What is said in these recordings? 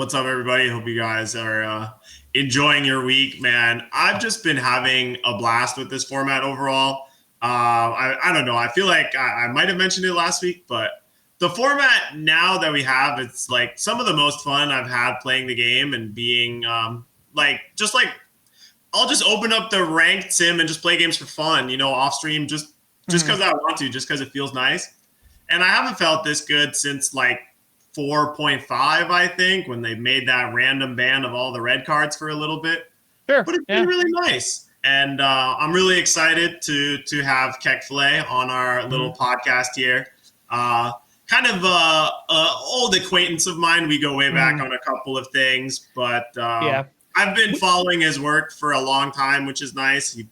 What's up, everybody? Hope you guys are enjoying your week, man. I've just been having a blast with this format overall. I don't know. I feel like I might have mentioned it last week, but the format now that we have, it's like some of the most fun I've had playing the game and being like I'll just open up the ranked sim and just play games for fun, off stream, just because I want to, just because it feels nice. And I haven't felt this good since like 4.5, I think, when they made that random ban of all the red cards for a little bit. Sure. But it's been really nice. And I'm really excited to have Keck Flay on our little podcast here. Kind of old acquaintance of mine. We go way back on a couple of things, but I've been following his work for a long time, which is nice. He,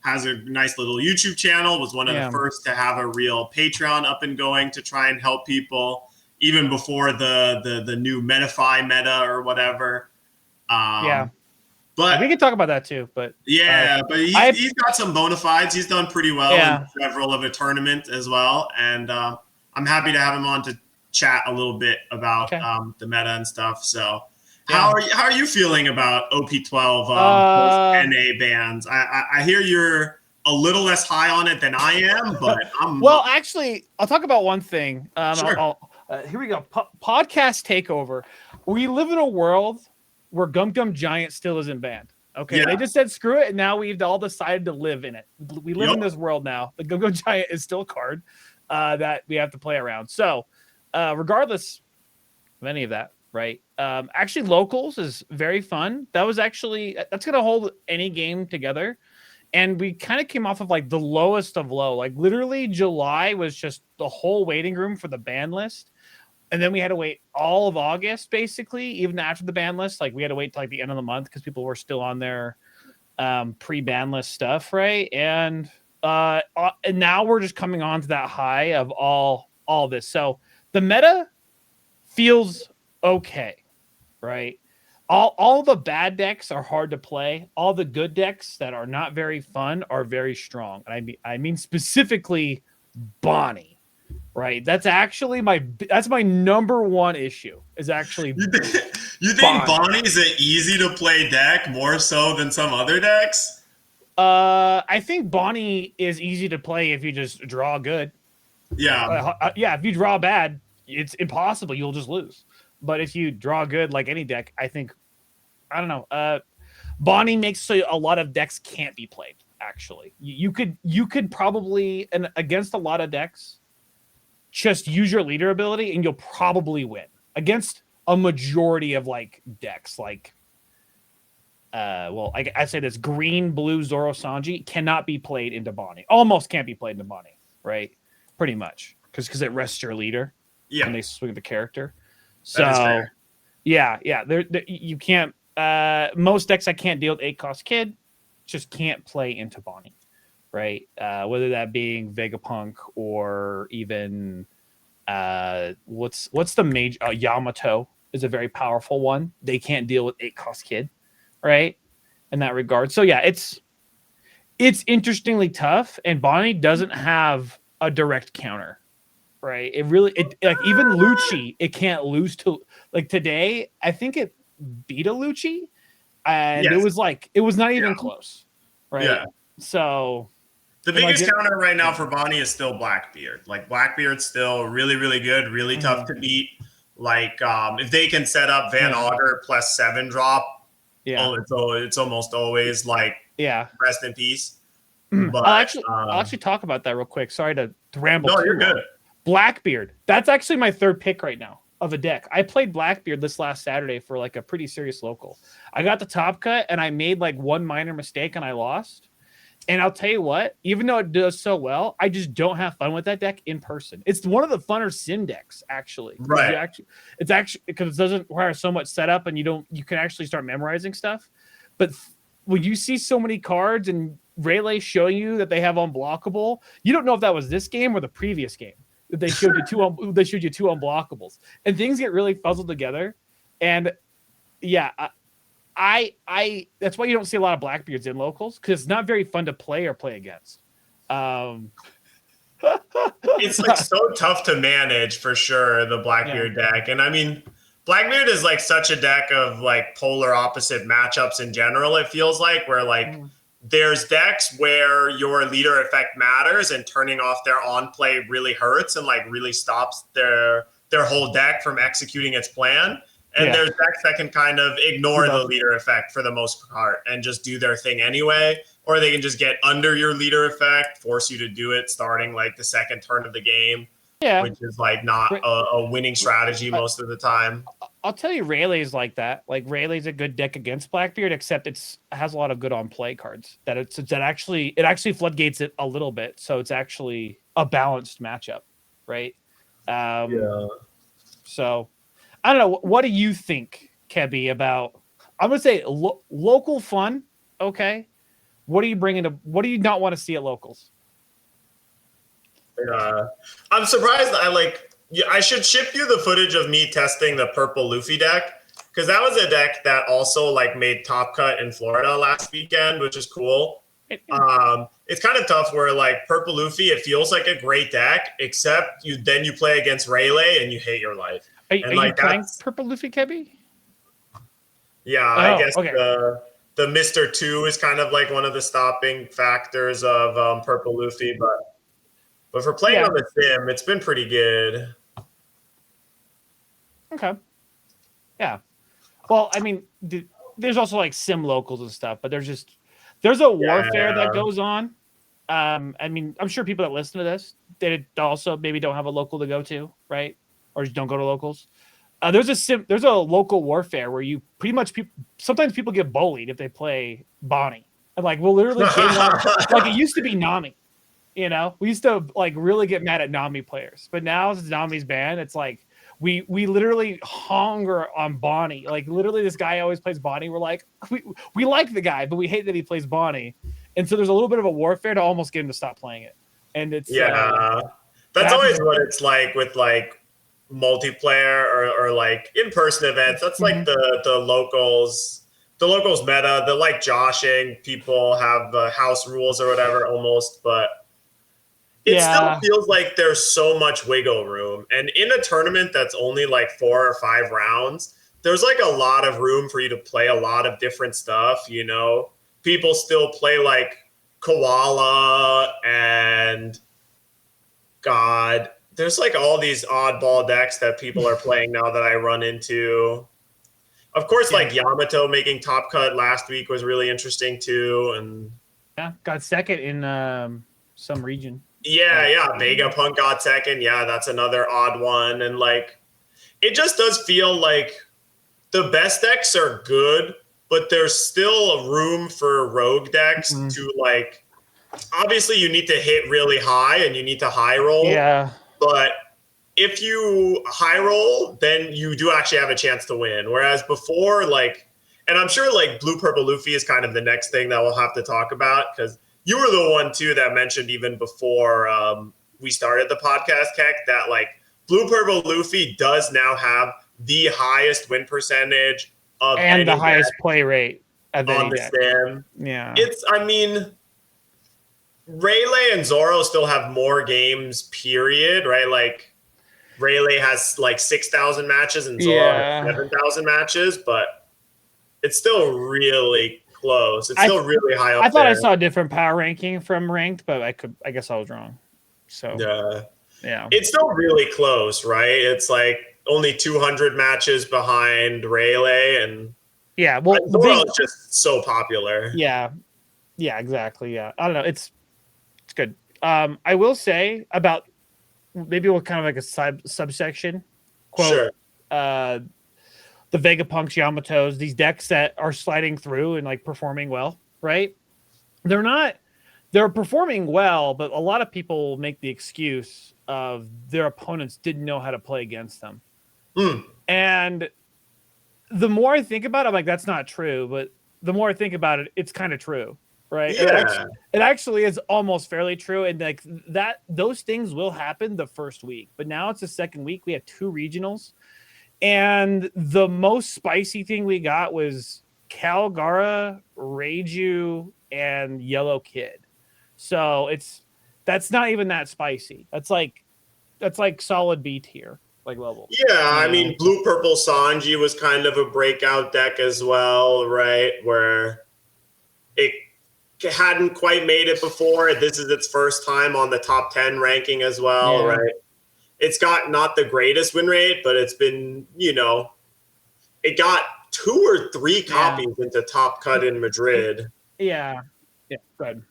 has a nice little YouTube channel, was one of the first to have a real Patreon up and going to try and help people, even before the new Metafy meta or whatever. But we can talk about that too. But but he's got some bona fides. He's done pretty well in several of a tournament as well, and I'm happy to have him on to chat a little bit about the meta and stuff. So. How are you feeling about OP12 NA bans? I hear you're a little less high on it than I am, but I'm actually, I'll talk about one thing. Sure. Here we go. Podcast takeover. We live in a world where Gum Gum Giant still isn't banned. Okay, they just said screw it, and now we've all decided to live in it. We live in this world now. The Gum Gum Giant is still a card that we have to play around. So, regardless of any of that. Right. Actually, locals is very fun. That's going to hold any game together. And we kind of came off of like the lowest of low. Like literally July was just the whole waiting room for the ban list. And then we had to wait all of August, basically, even after the ban list. Like we had to wait till like the end of the month because people were still on their pre-ban list stuff. Right. And now we're just coming on to that high of all this. So the meta feels okay, right? All the bad decks are hard to play. All the good decks that are not very fun are very strong. And I mean specifically Bonnie, right? That's actually my number one issue is actually You think Bonnie's an easy to play deck more so than some other decks? I think Bonnie is easy to play if you just draw good. Yeah. If you draw bad, it's impossible. You'll just lose. But if you draw good, like any deck, I don't know. Bonnie makes so a lot of decks can't be played. Actually, you could probably, and against a lot of decks, just use your leader ability, and you'll probably win against a majority of like decks. Like, I say this: green, blue, Zoro Sanji cannot be played into Bonnie. Almost can't be played into Bonnie, right? Pretty much, because it rests your leader. Yeah, when they swing the character. So, you can't. Most decks I can't deal with 8-cost kid, just can't play into Bonnie, right? Whether that being Vegapunk or even what's the major Yamato is a very powerful one. They can't deal with 8-cost kid, right? In that regard, so it's interestingly tough, and Bonnie doesn't have a direct counter. Right. Like even Lucci, it can't lose to like today. I think it beat a Lucci and it was not even close. Right. Yeah. So the biggest counter right now for Bonnie is still Blackbeard. Like Blackbeard's still really, really good, really tough to beat. Like if they can set up Van Auger plus 7 drop, it's almost always like rest in peace. But I'll actually talk about that real quick. Sorry to ramble. No, you're good. Blackbeard. That's actually my third pick right now of a deck. I played Blackbeard this last Saturday for like a pretty serious local. I got the top cut and I made like one minor mistake and I lost. And I'll tell you what, even though it does so well, I just don't have fun with that deck in person. It's one of the funner sim decks, actually. Right. It's actually because it doesn't require so much setup and you can actually start memorizing stuff. But when you see so many cards and Rayleigh showing you that they have unblockable, you don't know if that was this game or the previous game. They showed you two unblockables, and things get really puzzled together. And I that's why you don't see a lot of Blackbeards in locals because it's not very fun to play or play against. It's like so tough to manage for sure, the Blackbeard deck. And I mean, Blackbeard is like such a deck of like polar opposite matchups in general. It feels like where like there's decks where your leader effect matters and turning off their on play really hurts and like really stops their whole deck from executing its plan. And there's decks that can kind of ignore the leader effect for the most part and just do their thing anyway. Or they can just get under your leader effect, force you to do it starting like the second turn of the game. Yeah. Which is like not a winning strategy most of the time. I'll tell you, Rayleigh's like that. Like Rayleigh's a good deck against Blackbeard, except it has a lot of good on play cards. It actually floodgates it a little bit, so it's actually a balanced matchup, right? So I don't know. What do you think, Kebby, about? I'm gonna say local fun. Okay, what are you bringing to? What do you not want to see at locals? I'm surprised. I should ship you the footage of me testing the purple Luffy deck because that was a deck that also like made top cut in Florida last weekend, which is cool. It's kind of tough where like purple Luffy, it feels like a great deck, except you play against Rayleigh and you hate your life. Are you playing purple Luffy, Kebby? Yeah, I guess the Mr. 2 is kind of like one of the stopping factors of purple Luffy, but for playing on the sim, it's been pretty good. Okay. Yeah. Well, I mean, there's also like sim locals and stuff, but there's a warfare that goes on. I mean, I'm sure people that listen to this, they also maybe don't have a local to go to, right? Or just don't go to locals. There's a local warfare where you pretty much sometimes people get bullied if they play Bonnie. And like we'll literally like it used to be Nami. You know, we used to like really get mad at Nami players, but now since Nami's banned, it's like we literally hunger on Bonnie. Like literally, this guy always plays Bonnie. We're like, we like the guy, but we hate that he plays Bonnie. And so there's a little bit of a warfare to almost get him to stop playing it. And it's that's always what it's like with like multiplayer or like in-person events. That's like the locals. The locals meta, the like joshing people have house rules or whatever almost, but it still feels like there's so much wiggle room. And in a tournament that's only like 4 or 5 rounds, there's like a lot of room for you to play a lot of different stuff, you know? People still play like Koala and God. There's like all these oddball decks that people are playing now that I run into. Of course, like Yamato making top cut last week was really interesting too. And got second in some region. Vegapunk got second. Yeah, that's another odd one. And like, it just does feel like the best decks are good, but there's still room for rogue decks to like, obviously you need to hit really high and you need to high roll. Yeah. But if you high roll, then you do actually have a chance to win. Whereas before, like, and I'm sure like Blue Purple Luffy is kind of the next thing that we'll have to talk about because you were the one too that mentioned even before we started the podcast, Keck, that like Blue Purple Luffy does now have the highest win percentage of and the highest play rate on the sim. Yeah, I mean, Rayleigh and Zoro still have more games. Period. Right, like Rayleigh has like 6,000 matches and Zoro has 7,000 matches, but it's still really close. It's still really high up. I thought I saw a different power ranking from ranked, but I guess I was wrong. So yeah, it's still really close, right? It's like only 200 matches behind Rayleigh, and Zoro's just so popular. Yeah, exactly. Yeah, I don't know. It's good. I will say about maybe we'll kind of like a subsection quote. Sure. The Vegapunks, Yamatos, these decks that are sliding through and like performing well, right? They're performing well, but a lot of people make the excuse of their opponents didn't know how to play against them. And the more I think about it, I'm like, that's not true. But the more I think about it, it's kind of true, right? Yeah. It actually is almost fairly true. And like those things will happen the first week. But now it's the second week. We have 2 regionals. And the most spicy thing we got was Calgara, Reiju, and Yellow Kid. So that's not even that spicy. That's like solid B tier. like level. Yeah, I mean, blue purple Sanji was kind of a breakout deck as well, right? Where it hadn't quite made it before. This is its first time on the top 10 ranking as well, right? It's got not the greatest win rate, but it's been, it got 2 or 3 copies into Top Cut in Madrid. Yeah, good.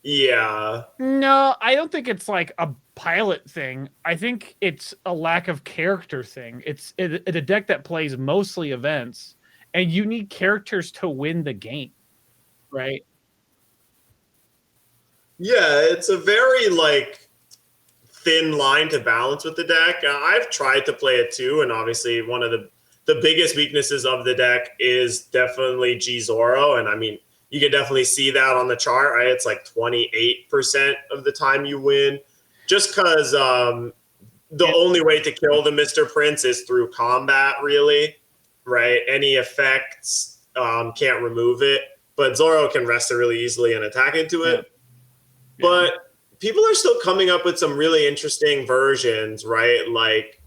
Yeah. No, I don't think it's like a pilot thing. I think it's a lack of character thing. It's a deck that plays mostly events, and you need characters to win the game, right? Yeah, it's a very thin line to balance with the deck. I've tried to play it too, and obviously one of the biggest weaknesses of the deck is definitely G Zoro, and I mean you can definitely see that on the chart, right? It's like 28% of the time you win, just because the only way to kill the Mr. Prince is through combat, really, right? Any effects can't remove it, but Zoro can rest it really easily and attack into it. But people are still coming up with some really interesting versions, right? Like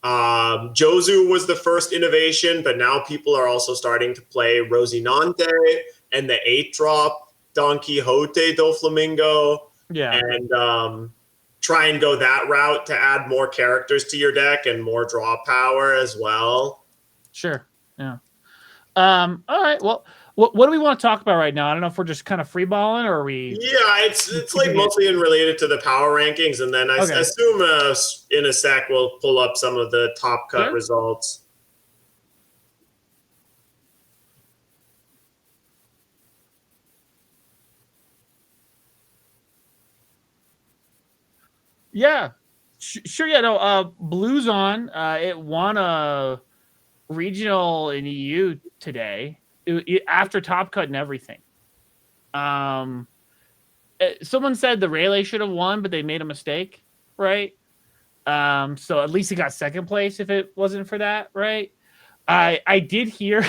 Jozu was the first innovation, but now people are also starting to play Rosinante and the 8-drop Don Quixote do Flamingo. And try and go that route to add more characters to your deck and more draw power as well. Sure. Yeah. All right. Well, what do we want to talk about right now? I don't know if we're just kind of freeballing or are we. Yeah, it's like mostly related to the power rankings, and then I assume in a sec we'll pull up some of the top cut results. Yeah, sure. Yeah, no. Blues on. It won a regional in EU today after top cut and everything. Someone said the Rayleigh should have won, but they made a mistake, right? So at least he got second place if it wasn't for that, right? I did hear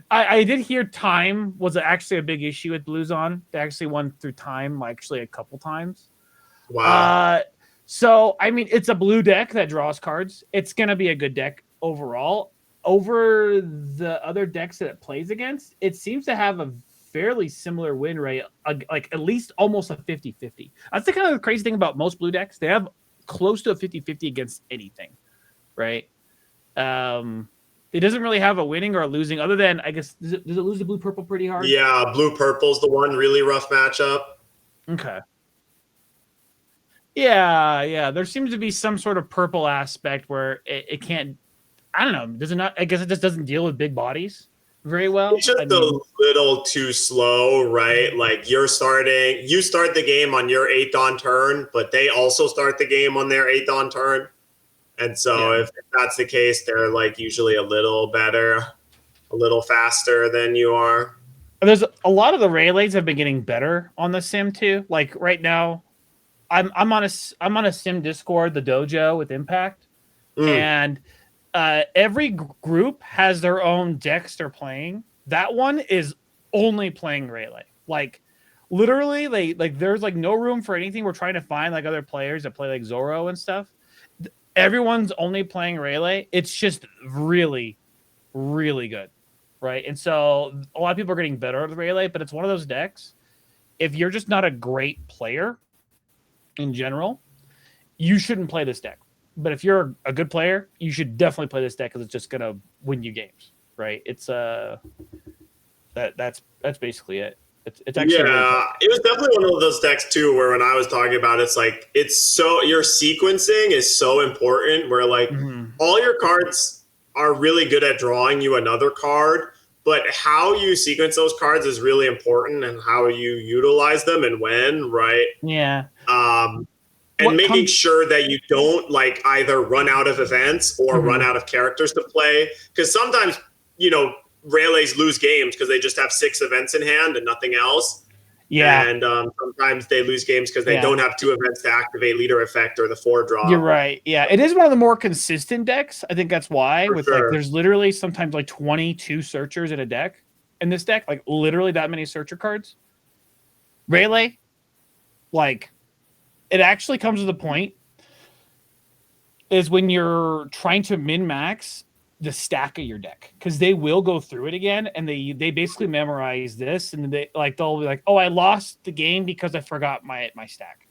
I did hear time was actually a big issue with Blues on. They actually won through time actually a couple times. Wow. So I mean it's a blue deck that draws cards. It's gonna be a good deck overall. Over the other decks that it plays against, it seems to have a fairly similar win rate, like at least almost a 50-50. That's the kind of crazy thing about most blue decks. They have close to a 50-50 against anything, right? It doesn't really have a winning or a losing, other than I guess does it lose to blue purple pretty hard? Yeah, blue purple's the one really rough matchup. Okay. Yeah. There seems to be some sort of purple aspect where it can't. I don't know. Does it not? I guess it just doesn't deal with big bodies very well. It's just a little too slow, right? Like you start the game on your 8th on turn, but they also start the game on their 8th on turn. And so if that's the case, they're like usually a little better, a little faster than you are. There's a lot of the Rayleighs have been getting better on the sim too. Like right now, I'm on a sim Discord, the dojo with Impact, and every group has their own decks they're playing. That one is only playing Rayleigh. Like literally, there's like no room for anything. We're trying to find like other players that play like Zoro and stuff. Everyone's only playing Rayleigh. It's just really, really good, right? And so a lot of people are getting better at Rayleigh, but it's one of those decks. If you're just not a great player in general, you shouldn't play this deck. But if you're a good player, you should definitely play this deck because it's just gonna win you games, right? It's that's basically it. It's actually it was definitely one of those decks too where when I was talking about it, it's like it's so your sequencing is so important where like all your cards are really good at drawing you another card, but how you sequence those cards is really important and how you utilize them and when, right? Yeah. And making sure that you don't like either run out of events or run out of characters to play. Because sometimes, Rayleighs lose games because they just have 6 events in hand and nothing else. Yeah. And sometimes they lose games because they don't have 2 events to activate leader effect or the 4-drop. You're right. Yeah. It is one of the more consistent decks. I think that's why like there's literally sometimes like 22 searchers in a deck in this deck, like literally that many searcher cards. Rayleigh, like it actually comes to the point is when you're trying to min max the stack of your deck, because they will go through it again and they basically memorize this, and they'll be like, oh, I lost the game because I forgot my stack.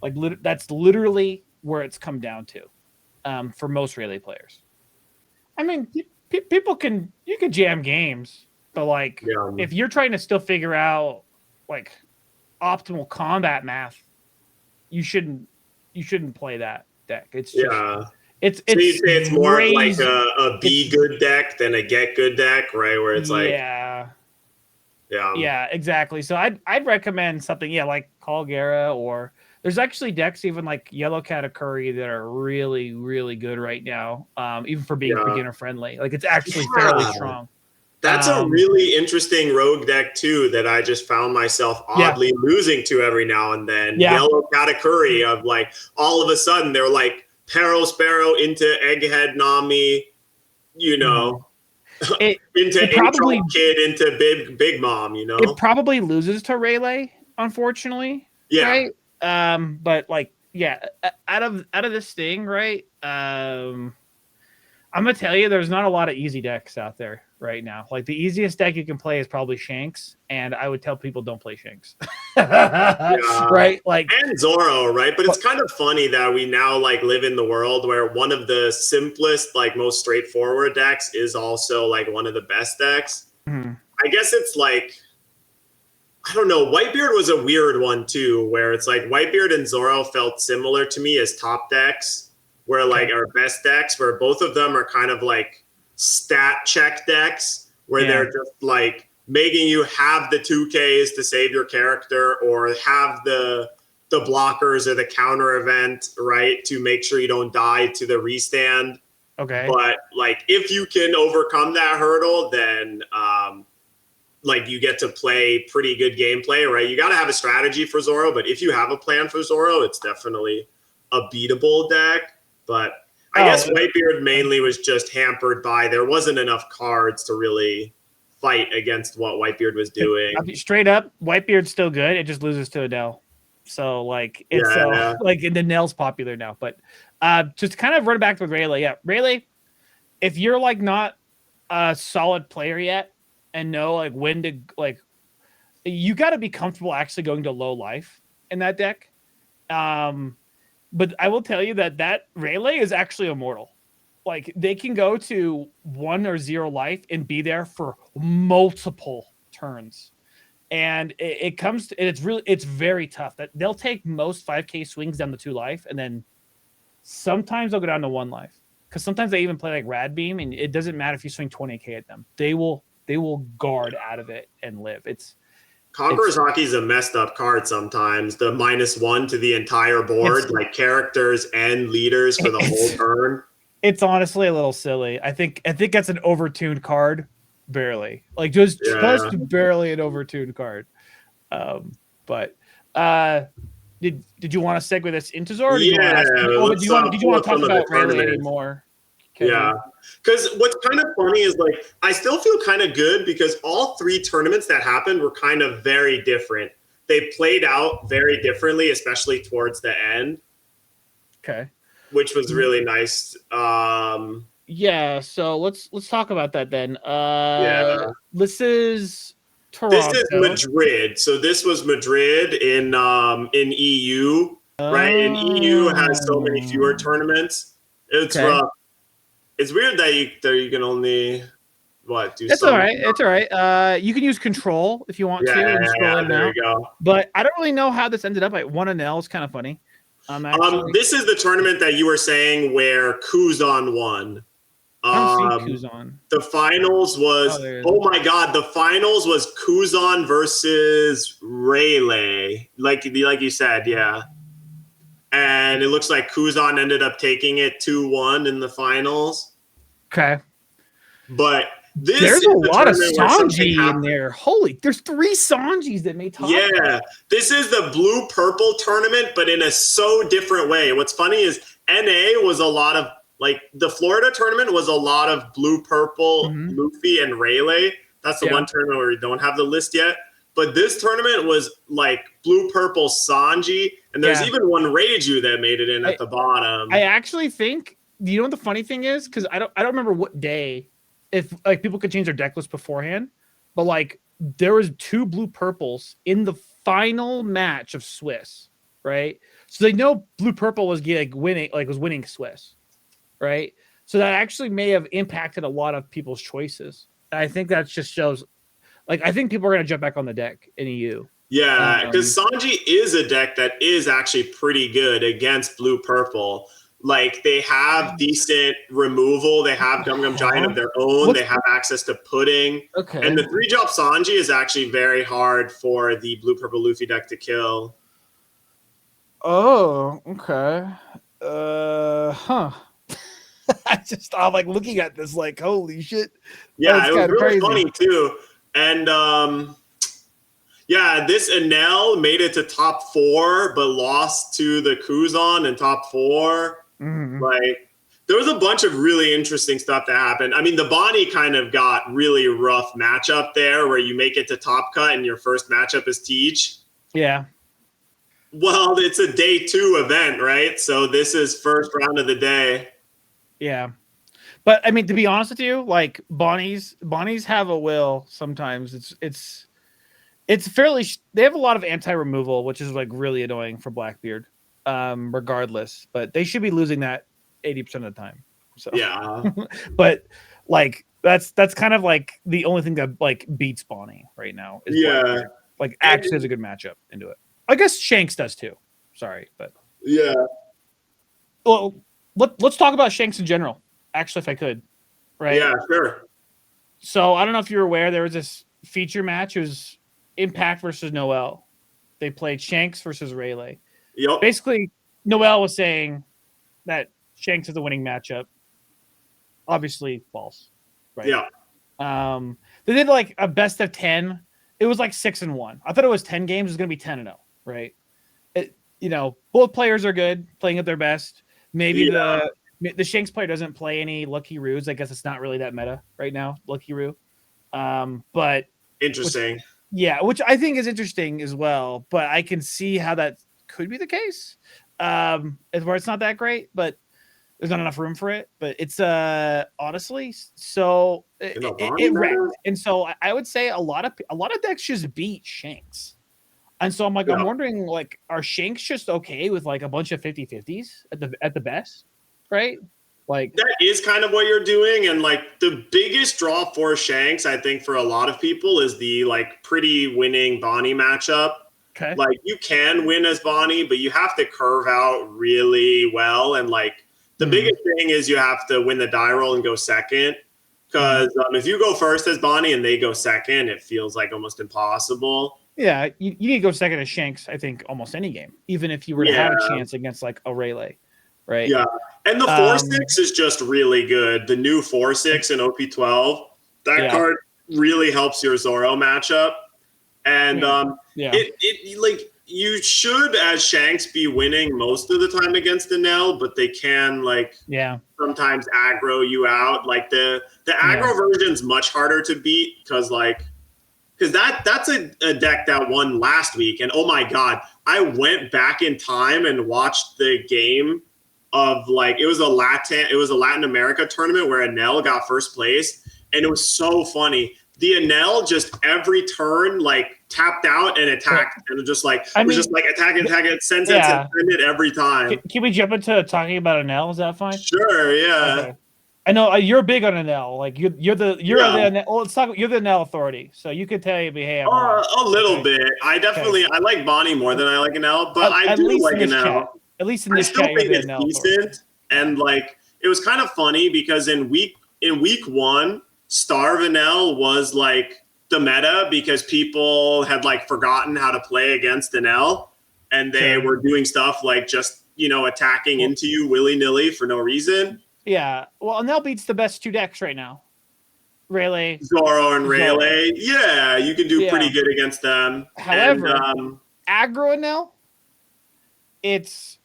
Like that's literally where it's come down to for most Rayleigh players. I mean, you can jam games, but like if you're trying to still figure out like optimal combat math, you shouldn't play that deck. It's just it's so you say it's more of like crazy. a be good deck than a get good deck, right? Where it's like yeah, exactly. So I'd recommend something like Calgera, or there's actually decks even like Yellow Katakuri that are really, really good right now, even for being beginner friendly. Like it's actually fairly strong. That's a really interesting rogue deck too that I just found myself oddly losing to every now and then. Yellow Katakuri of like all of a sudden they're like Peril Sparrow into Egghead Nami, you know, into probably Kid into Big Mom, you know. It probably loses to Rayleigh, unfortunately. Right? But like out of this thing, right? I'm gonna tell you, there's not a lot of easy decks out there right now. Like the easiest deck you can play is probably Shanks, and I would tell people don't play Shanks. Right? Like and Zoro, right? But it's kind of funny that we now like live in the world where one of the simplest, like most straightforward decks is also like one of the best decks. I guess it's like, I don't know. Whitebeard was a weird one too, where it's like Whitebeard and Zoro felt similar to me as top decks, where like our best decks, where both of them are kind of like stat check decks, where they're just like making you have the 2Ks to save your character, or have the blockers or the counter event, right, to make sure you don't die to the restand. Okay. But like if you can overcome that hurdle, then like you get to play pretty good gameplay, right? You got to have a strategy for Zoro, but if you have a plan for Zoro, it's definitely a beatable deck. But I guess Whitebeard mainly was just hampered by there wasn't enough cards to really fight against what Whitebeard was doing. Straight up, Whitebeard's still good. It just loses to Adele. So like it's like the Nell's popular now. But just kind of run back with Rayleigh. Yeah, Rayleigh, if you're like not a solid player yet and know like when to like, you got to be comfortable actually going to low life in that deck. But I will tell you that Rayleigh is actually immortal. Like they can go to 1 or 0 life and be there for multiple turns. And it comes to, it's very tough. That they'll take most 5K swings down to 2 life, and then sometimes they'll go down to 1 life. Because sometimes they even play like Rad Beam, and it doesn't matter if you swing 20K at them. They will guard out of it and live. Conqueror's Hockey is a messed up card sometimes. The -1 to the entire board, like characters and leaders for the whole turn. It's honestly a little silly. I think that's an overtuned card, barely. Like just barely an overtuned card. But did you want to segue this into Zoro? Did you want to talk about Rayleigh anymore? Yeah, because what's kind of funny is like I still feel kind of good because all 3 tournaments that happened were kind of very different. They played out very differently, especially towards the end. Okay, which was really nice. Yeah, so let's talk about that then. This is Toronto. This is Madrid. So this was Madrid in EU, right? And EU has so many fewer tournaments. It's rough. It's weird that you can only do. It's all right. It's all right. You can use control if you want to. And scroll in there you go. But I don't really know how this ended up. I won an L. It's kind of funny. This is the tournament that you were saying where Kuzan won. I don't see Kuzan. The finals was my god! The finals was Kuzan versus Rayleigh, like you said, yeah. And it looks like Kuzan ended up taking it 2-1 in the finals. Okay, but there's a lot of Sanji in there. Holy, there's 3 Sanjis that made top. Yeah, this is the blue-purple tournament, but in a so different way. What's funny is NA was a lot of, like, the Florida tournament was a lot of blue-purple, Luffy and Rayleigh. That's the one tournament where we don't have the list yet. But this tournament was, like, blue-purple Sanji, And there's even one Reiju that made it in at the bottom. I actually think, you know what the funny thing is? Because I don't remember what day, if like people could change their deck list beforehand, but like there was 2 blue purples in the final match of Swiss, right? So they know blue purple was winning Swiss, right? So that actually may have impacted a lot of people's choices. And I think that just shows, like, I think people are gonna jump back on the deck in EU. Yeah, because Sanji is a deck that is actually pretty good against blue purple. Like, they have decent removal. They have Gum Gum Giant of their own. They have access to Pudding. Okay. And the 3-drop Sanji is actually very hard for the blue purple Luffy deck to kill. Oh, okay. I'm like looking at this like, holy shit. Yeah, it was really funny too. And yeah, this Enel made it to top 4, but lost to the Kuzan in top 4. Mm-hmm. Like, there was a bunch of really interesting stuff that happened. I mean, the Bonnie kind of got really rough matchup there, where you make it to top cut and your first matchup is Teach. Yeah. Well, it's a day 2 event, right? So this is first round of the day. Yeah. But I mean, to be honest with you, like Bonnies have a will sometimes. It's fairly, they have a lot of anti-removal, which is like really annoying for Blackbeard, regardless. But they should be losing that 80% of the time. So yeah. But like that's kind of like the only thing that like beats Bonnie right now. Is Blackbeard. Like actually is a good matchup into it. I guess Shanks does too. Sorry, but yeah. Well, let's talk about Shanks in general. Actually, if I could, right? Yeah, sure. So I don't know if you're aware, there was this feature match. It was Impact versus Noel. They played Shanks versus Rayleigh. Yep. Basically, Noel was saying that Shanks is the winning matchup. Obviously, false. Right? Yeah. They did like a best of 10. It was like 6-1. I thought it was 10 games. It was going to be 10-0. Right? Both players are good, playing at their best. Maybe the Shanks player doesn't play any Lucky Roos. I guess it's not really that meta right now, Lucky Roo. But interesting. Which I think is interesting as well. But I can see how that could be the case. Where it's not that great, but there's not enough room for it. But it's honestly, so it wrecked. And so I would say a lot of decks just beat Shanks. And so I'm like, I'm wondering, like, are Shanks just okay with like a bunch of 50-50s at the best, right? Like, that is kind of what you're doing. And like the biggest draw for Shanks, I think, for a lot of people is the like pretty winning Bonnie matchup. Okay. Like, you can win as Bonnie, but you have to curve out really well. And like the biggest thing is you have to win the die roll and go second. Because if you go first as Bonnie and they go second, it feels like almost impossible. Yeah, you need to go second as Shanks, I think, almost any game, even if you were to have a chance against like a Rayleigh, right? Yeah, and the 4/6 is just really good. The new 4/6 in OP12, that card really helps your Zoro matchup. And it like, you should, as Shanks, be winning most of the time against Enel, but they can like sometimes aggro you out. Like the aggro version's much harder to beat because that's a deck that won last week. And oh my God, I went back in time and watched the game of like, it was a Latin America tournament where Enel got first place. And it was so funny. The Enel just every turn like tapped out and attacked, and it just like attack it, send it every time. Can we jump into talking about Enel? Is that fine? Sure, yeah. Okay. I know you're big on Enel. Like you're the well, let's talk. You're the Enel authority, so you could tell me, hey, a little bit. I definitely I like Bonnie more than I like Enel, but I do like Enel. At least in this chat, I still think it's Enel decent. Authority. And like it was kind of funny because in week 1, Starve Enel was like the meta because people had like forgotten how to play against Enel, and they were doing stuff like just attacking into you willy-nilly for no reason. Yeah, well, Enel beats the best 2 decks right now. Rayleigh. Zoro and Rayleigh. Yeah, you can do pretty good against them. However, aggro Enel, it's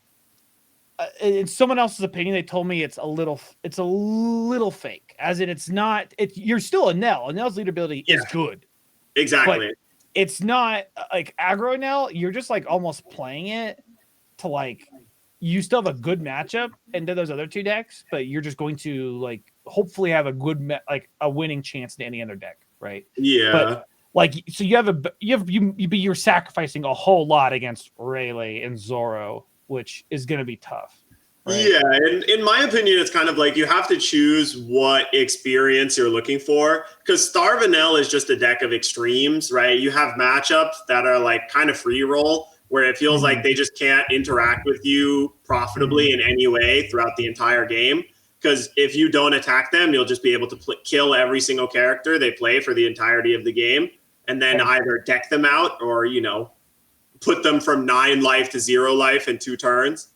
in someone else's opinion, they told me it's a little fake. As in, you're still Enel. Enel's lead ability is good. Exactly. But it's not like aggro Enel. You're just like almost playing it to like you still have a good matchup into those other two decks, but you're just going to like hopefully have a good like a winning chance to any other deck, right? Yeah. But like so you're sacrificing a whole lot against Rayleigh and Zoro, which is going to be tough. Right? Yeah, and in my opinion, it's kind of like you have to choose what experience you're looking for, because Star Vanilla is just a deck of extremes, right? You have matchups that are like kind of free roll, where it feels like they just can't interact with you profitably in any way throughout the entire game. Because if you don't attack them, you'll just be able to kill every single character they play for the entirety of the game, and then either deck them out or, you know, put them from 9 life to 0 life in 2 turns.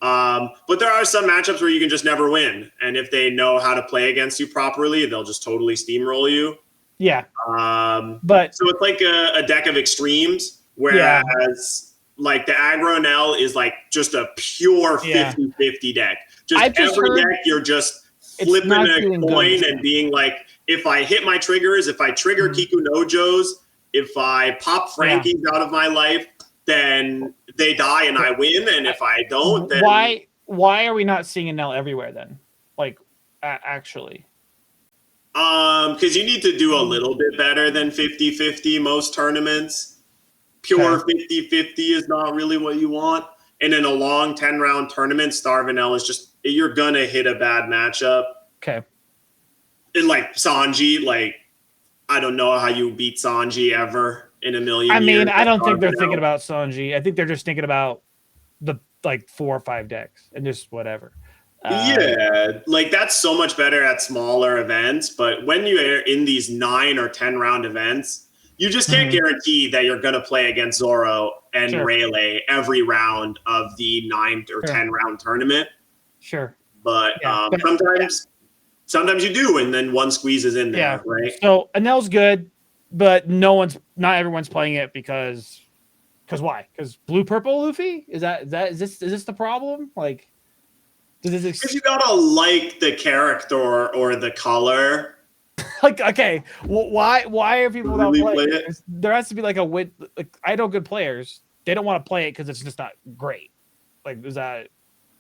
But there are some matchups where you can just never win. And if they know how to play against you properly, they'll just totally steamroll you. Yeah. But so it's like a deck of extremes, whereas like the aggro Nell is like just a pure 50-50 deck. Just every deck, you're just flipping a coin and being like, if I hit my triggers, if I trigger Kiku Nojos, if I pop Frankies out of my life, then they die and I win. And if I don't, then why are we not seeing a Nell everywhere then? Like, actually, because you need to do a little bit better than 50-50 most tournaments. Pure 50-50 is not really what you want. And in a long 10-round tournament, Star Vanilla is just, you're gonna hit a bad matchup. Okay. And like Sanji, like I don't know how you beat Sanji ever in a million years. I mean, I don't think they're thinking about Sanji. I think they're just thinking about the like 4 or 5 decks and just whatever. Yeah, like that's so much better at smaller events. But when you're in these 9 or 10 round events, you just can't guarantee that you're going to play against Zoro and Rayleigh every round of the 9 or 10 round tournament. Sure. But sometimes you do, and then one squeezes in there, right? So Anel's good, but not everyone's playing it because why? Because blue purple Luffy? Is this the problem? Like, because you gotta like the character or the color. Like, okay, well, why are people not playing it? There has to be like a win. Like, I know good players, they don't want to play it because it's just not great. Like, is that?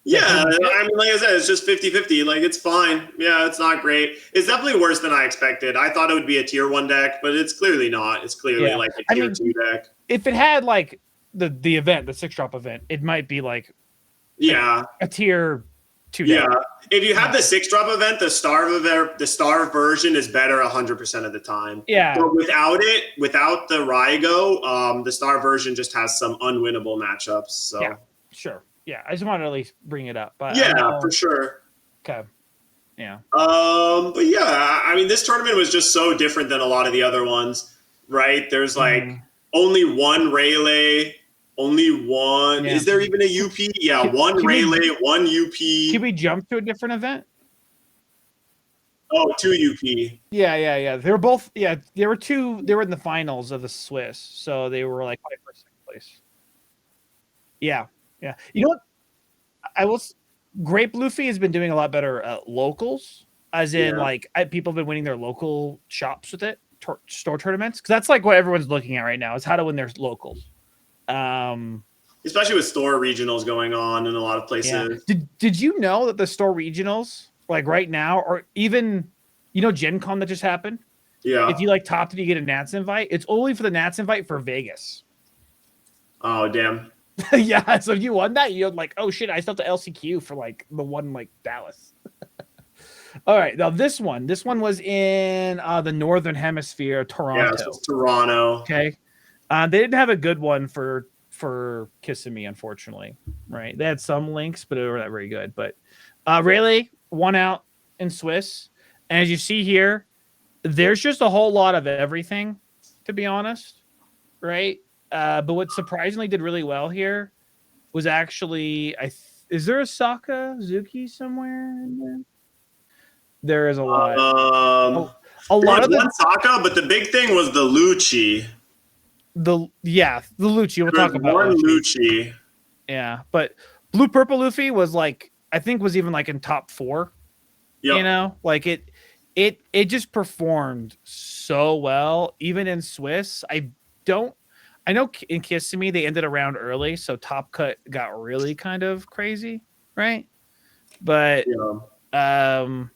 Yeah, I mean, like I said, it's just 50-50. Like, it's fine. Yeah, it's not great. It's definitely worse than I expected. I thought it would be a tier 1 deck, but it's clearly not. It's clearly like a tier 2 deck. If it had like the event, the 6-drop event, it might be like a tier 2 deck. Yeah, if you have the 6-drop event, the star version is better 100% of the time. Yeah, but without the Raigo, the star version just has some unwinnable matchups. So yeah, sure. Yeah, I just wanted to at least bring it up. But yeah, for sure. Okay. Yeah. But yeah, I mean, this tournament was just so different than a lot of the other ones, right? There's like only one Rayleigh, only one. Yeah. Is there even a UP? Yeah, one Rayleigh, one UP. Can we jump to a different event? Oh, 2 UP. Yeah. They were both. Yeah, there were 2. They were in the finals of the Swiss, so they were like first, second place. Yeah. Yeah, you know what? I will. Grape Luffy has been doing a lot better at locals, as in like people have been winning their local shops with it, store tournaments, because that's like what everyone's looking at right now is how to win their locals. Especially with store regionals going on in a lot of places. Yeah. Did you know that the store regionals, like right now, or even Gen Con that just happened? Yeah. If you like topped it, you get a Nats invite. It's only for the Nats invite for Vegas. Oh damn. Yeah, so if you won that, you're like, oh shit, I still have to LCQ for like the one like Dallas. All right, now this one was in the Northern Hemisphere, Toronto. Yeah, Toronto. Okay, they didn't have a good one for Kissimmee, unfortunately. Right, they had some links, but they were not very good. But Rayleigh won out in Swiss, and as you see here, there's just a whole lot of everything, to be honest. Right. But what surprisingly did really well here was actually, is there a Sakazuki somewhere in there? There is a lot. A lot of one Saka, but the big thing was the Lucci. The Lucci. We'll talk about one Lucci. Yeah, but Blue Purple Luffy was like, I think was even like in top 4. Yep. You know, like it just performed so well, even in Swiss. I know in Kissimmee they ended around early, so Top Cut got really kind of crazy, right? But um,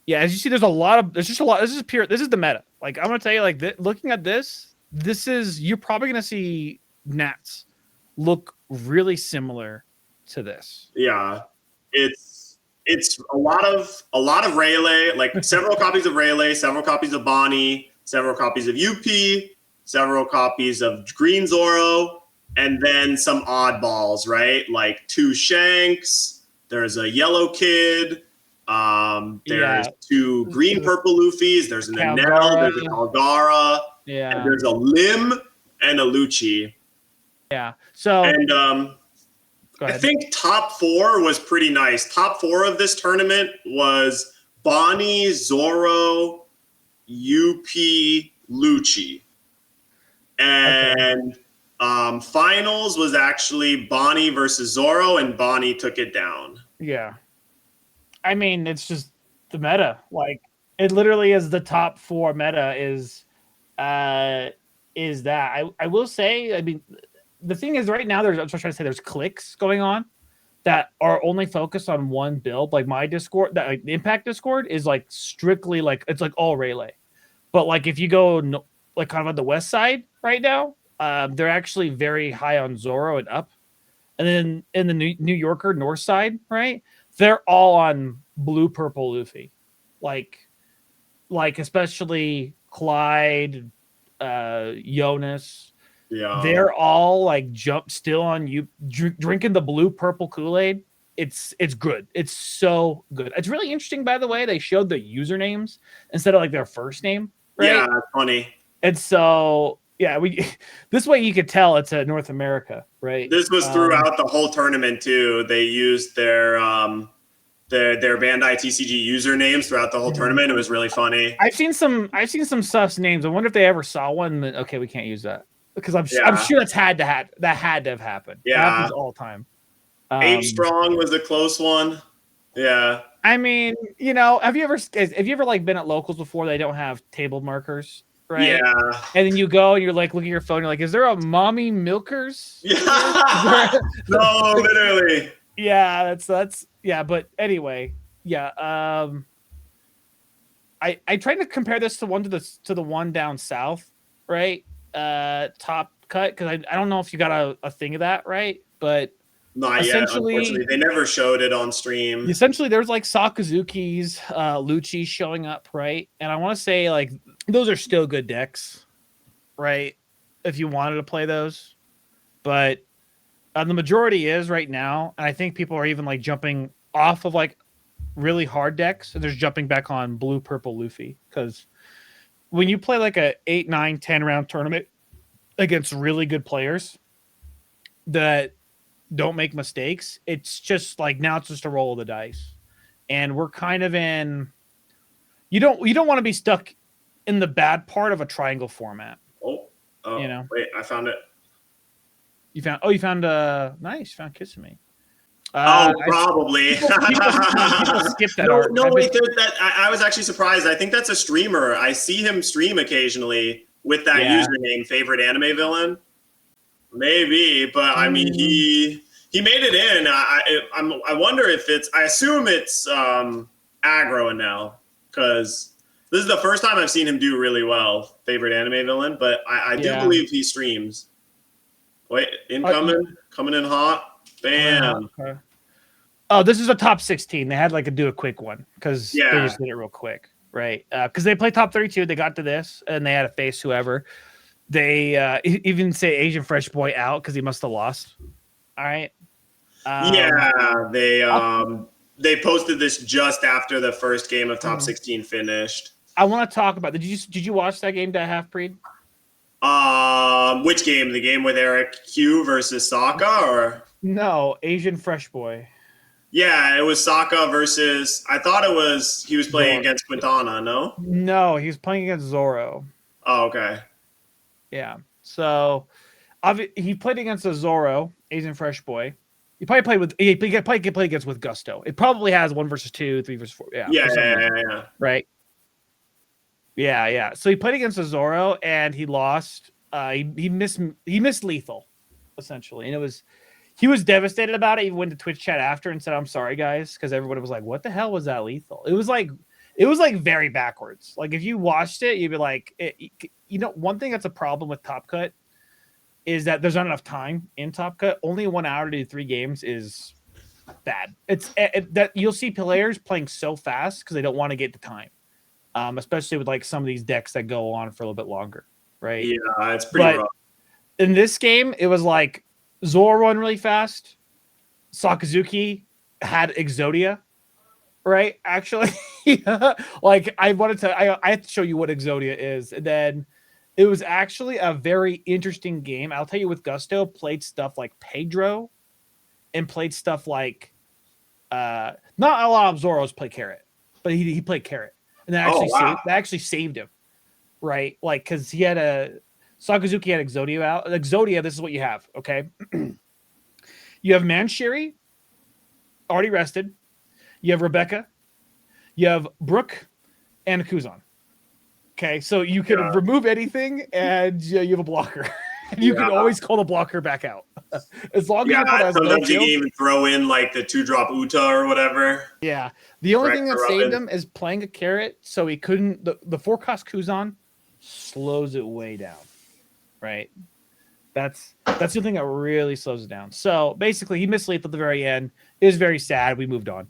yeah, as you see, there's just a lot. This is the meta. Like I'm gonna tell you, like looking at this you're probably gonna see Nats look really similar to this. Yeah, it's a lot of Rayleigh, like several copies of Rayleigh, several copies of Bonnie, several copies of UP, several copies of Green Zoro, and then some oddballs, right? Like 2 Shanks. There's a Yellow Kid. There's 2 green purple Luffys. There's an Enel. There's an Algara. Yeah. And there's a Lim and a Lucci. Yeah. So and I think top 4 was pretty nice. Top 4 of this tournament was Bonnie, Zoro, UP, Lucci. And finals was actually Bonnie versus Zoro, and Bonnie took it down. Yeah. I mean, it's just the meta. Like, it literally is the top 4 meta is that. I will say, I mean, the thing is right now I'm trying to say there's cliques going on that are only focused on one build. Like my Discord, that like the Impact Discord is like strictly like it's like all Rayleigh. But like if you go like kind of on the west side right now, they're actually very high on Zoro and up. And then in the New Yorker north side, right, they're all on blue purple Luffy, like especially Clyde, Jonas. Yeah, they're all like still on you drinking the blue purple Kool-Aid. It's good. It's so good. It's really interesting, by the way. They showed the usernames instead of like their first name. Right? Yeah, that's funny. And so yeah, this way you could tell it's a North America, right? This was throughout the whole tournament too. They used their Bandai TCG usernames throughout the whole tournament. It was really funny. I've seen some sus names. I wonder if they ever saw one. Okay, we can't use that because I'm sure that's had to have happened. Yeah, that happens all the time. H Strong was a close one. Yeah. I mean, you know, have you ever like been at locals before? They don't have table markers, right? Yeah. And then you go and you're like looking at your phone. You're like, is there a mommy milkers? Yeah. No, literally. Yeah, that's yeah. But anyway, yeah. I tried to compare this to the one down south, right? Top Cut, because I don't know if you got a thing of that, right? But not yet. Unfortunately, they never showed it on stream. Essentially, there's like Sakazuki's, Lucci showing up, right? And I want to say like those are still good decks, right? If you wanted to play those, but the majority is right now, and I think people are even like jumping off of like really hard decks, and they're jumping back on blue purple Luffy because when you play like a 8, 9, 10 round tournament against really good players that don't make mistakes, it's just like now it's just a roll of the dice, and we're kind of in. You don't want to be stuck in the bad part of a triangle format. Oh, you know. Wait, I found it. You found nice. You found Kissing Me. Probably. People skip that art. No, wait. I was actually surprised. I think that's a streamer. I see him stream occasionally with that username, favorite anime villain. Maybe, but I mean, he made it in. I wonder if it's. I assume it's aggro now because this is the first time I've seen him do really well. Favorite anime villain, but I do believe he streams. Wait, incoming, coming in hot. Bam. Okay. Oh, this is a top 16. They had like do a quick one because they just did it real quick, right? Because they played top 32. They got to this and they had to face whoever. They even say Asian Fresh Boy out because he must have lost. All right. They posted this just after the first game of top 16 finished. I want to talk about. Did you watch that game, that half breed? Which game? The game with Eric Q versus Sokka, or no, Asian Fresh Boy. Yeah, it was Sokka versus. I thought it was he was playing against Quintana. No, he was playing against Zoro. Oh, okay. Yeah, so he played against a Zoro, Asian Fresh Boy. He probably played with. He play against with gusto. It probably has 1 versus 2, 3 versus 4. Yeah. Right. Yeah. So he played against a Zoro and he lost he missed lethal, essentially, and he was devastated about it. He went to Twitch chat after and said, "I'm sorry, guys," because everybody was like, "What the hell was that lethal?" It was like very backwards. Like if you watched it, you'd be like, one thing that's a problem with Top Cut is that there's not enough time in Top Cut. Only 1 hour to do 3 games is bad. It's that you'll see players playing so fast because they don't want to get the time, especially with like some of these decks that go on for a little bit longer, right? Yeah, it's pretty rough. In this game, it was like Zoro run really fast. Sakazuki had Exodia, right? Actually, like I have to show you what Exodia is, and then it was actually a very interesting game. I'll tell you, with Gusto, played stuff like Pedro, and played stuff like not a lot of Zoros play Carrot, but he played Carrot, and that actually saved him, right? Like because he had Sakazuki had Exodia out. Exodia, this is what you have, okay? You have Manshiri, already rested. You have Rebecca. You have Brooke and Kuzan. Okay, so you can remove anything, and you have a blocker. And you can always call the blocker back out. As long as sometimes you can even throw in like the 2-drop Uta or whatever. Yeah. The only thing that saved him is playing a Carrot, so he couldn't the 4-cost Kuzan slows it way down. Right? That's the thing that really slows it down. So basically he missed lethal at the very end. It was very sad. We moved on.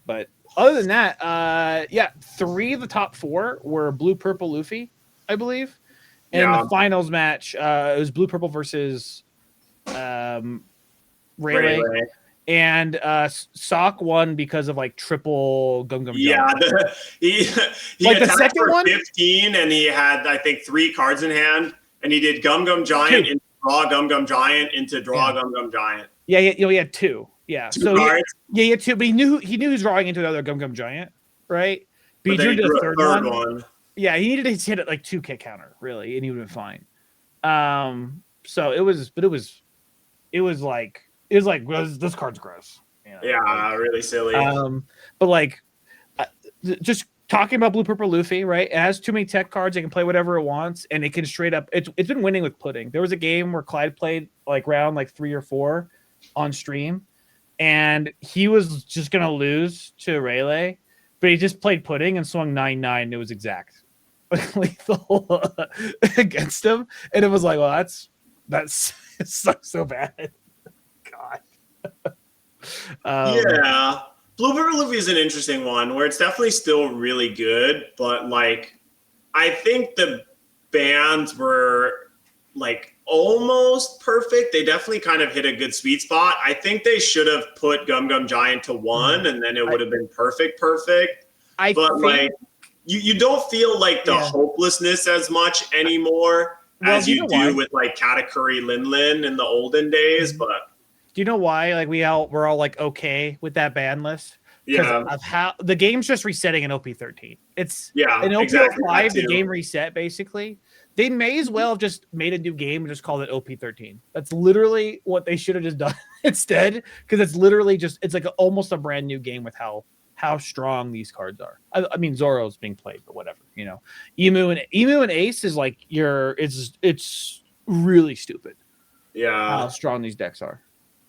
But other than that, 3 of the top 4 were blue purple Luffy, I believe. And the finals match, it was blue purple versus Rayleigh. And Sock won because of like triple Gum Gum Giant. Yeah, he like the second one 15, and he had I think 3 cards in hand, and he did Gum Gum Giant into draw Gum Gum Giant into draw Gum Gum Giant. Yeah, he had 2. Yeah, 2 cards. He had 2, but he knew he was drawing into another Gum Gum Giant, right? But he drew the third one. Yeah, he needed to hit it like 2 kick counter, really, and he would have been fine. So it was like this card's gross. You know? Yeah, really silly. But like, just talking about blue purple Luffy, right? It has too many tech cards. It can play whatever it wants, and it can straight up. It's been winning with pudding. There was a game where Clyde played like round like 3 or 4 on stream, and he was just gonna lose to Rayleigh, but he just played pudding and swung 9/9. It was exact lethal against him, and it was like, well, that's it sucks so bad. God. Yeah, Blue Purple Luffy is an interesting one where it's definitely still really good, but like I think the bands were like almost perfect. They definitely kind of hit a good sweet spot. I think they should have put Gum Gum Giant to 1, and then it would have been perfect. Like you don't feel like the hopelessness as much anymore as you do with like Katakuri Lin Lin in the olden days. But do you know why? Like we're all like okay with that ban list? Yeah, of how the game's just resetting in OP13. It's in OP5 exactly the game reset basically. They may as well have just made a new game and just called it OP13. That's literally what they should have just done instead, because it's literally it's like almost a brand new game with how strong these cards are. I mean, Zoro's being played, but whatever, you know. Emu and Ace is like it's really stupid. Yeah, how strong these decks are.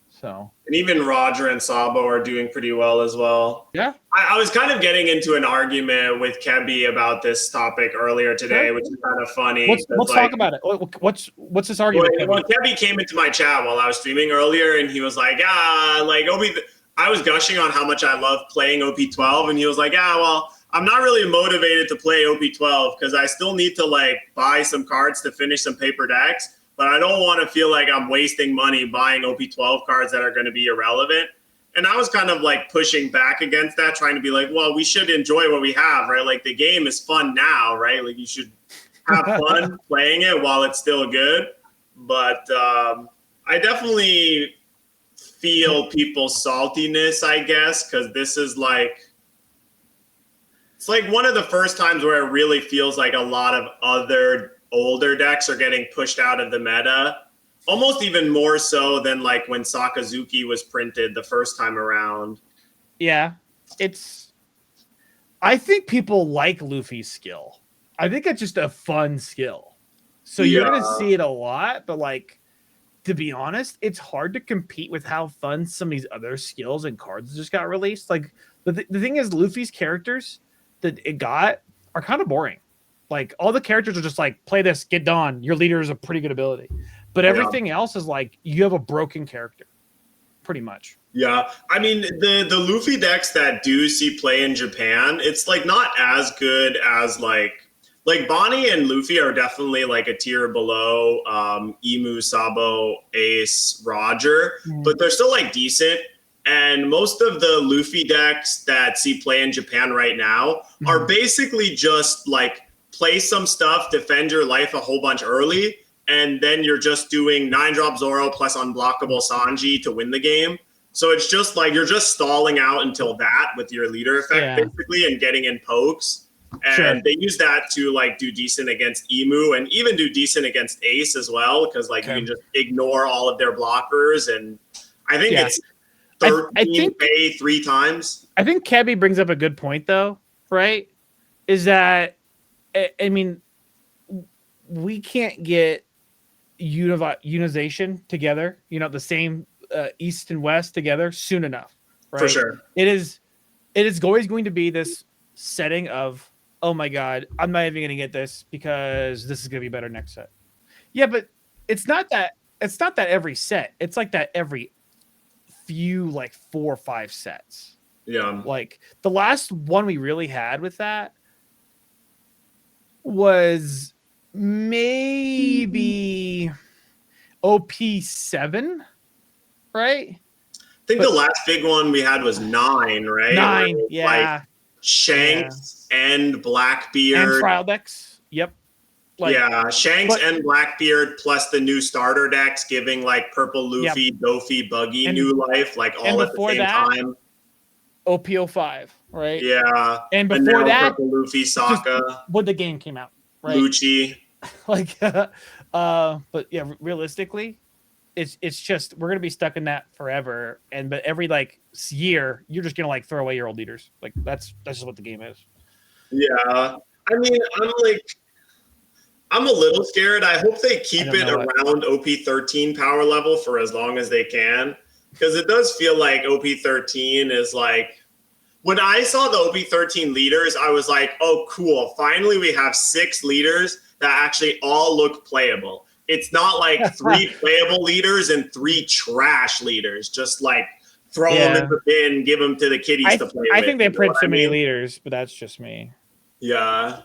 So, and even Roger and Sabo are doing pretty well as well. Yeah, I was kind of getting into an argument with Kebby about this topic earlier today, which is kind of funny. Let's talk about it. What's this argument? Well, Kebby came into my chat while I was streaming earlier, and he was like, I was gushing on how much I love playing OP12, and he was like, well, I'm not really motivated to play OP12 because I still need to like buy some cards to finish some paper decks. But I don't want to feel like I'm wasting money buying OP12 cards that are going to be irrelevant. And I was kind of like pushing back against that, trying to be like, well, we should enjoy what we have, right? Like the game is fun now, right? Like you should have fun playing it while it's still good. But I definitely feel people's saltiness, I guess, because this is like, it's like one of the first times where it really feels like a lot of other older decks are getting pushed out of the meta, almost even more so than like when Sakazuki was printed the first time around. Yeah, I think people like Luffy's skill. I think it's just a fun skill. So you're going to see it a lot, but like, to be honest, it's hard to compete with how fun some of these other skills and cards just got released. Like the thing is, Luffy's characters that it got are kind of boring. Like all the characters are just like, play this, get done. Your leader is a pretty good ability, but everything else is like you have a broken character, pretty much. Yeah, I mean the Luffy decks that do see play in Japan, it's like not as good as like Bonnie and Luffy are definitely like a tier below Emu, Sabo, Ace, Roger, but they're still like decent. And most of the Luffy decks that see play in Japan right now are basically just like play some stuff, defend your life a whole bunch early, and then you're just doing 9-drop Zoro plus unblockable Sanji to win the game. So it's just like you're just stalling out until that with your leader effect basically and getting in pokes. And they use that to like do decent against Emu and even do decent against Ace as well, because like you can just ignore all of their blockers. And I think it's 13 pay 3 times. I think Kebby brings up a good point though, right? Is that I mean, we can't get unization together, you know, the same East and West together soon enough, right? For sure. It is always going to be this setting of, oh my God, I'm not even going to get this because this is going to be better next set. Yeah, but it's not that every set. It's like that every few, like 4 or 5 sets. Yeah. Like the last one we really had with that was maybe OP7, right? I think the last big one we had was 9, right? 9, yeah. Like Shanks and Blackbeard. And trial decks. Yep. Like, Shanks and Blackbeard plus the new starter decks giving like Purple Luffy, Doffy, Buggy new life, like all at the same time. OP05, right? Yeah. And before that, Purple Luffy, Sokka. When the game came out, right? Lucci. Like, but yeah, realistically, it's just we're gonna be stuck in that forever. But every like year, you're just gonna like throw away your old leaders. Like that's just what the game is. Yeah, I mean, I'm a little scared. I hope they keep it around OP13 power level for as long as they can, because it does feel like OP13 is like. When I saw the OP13 leaders, I was like, oh, cool. Finally, we have 6 leaders that actually all look playable. It's not like 3 playable leaders and 3 trash leaders. Just like throw them in the bin, give them to the kiddies to play with. I think they print so many leaders, but that's just me. Yeah.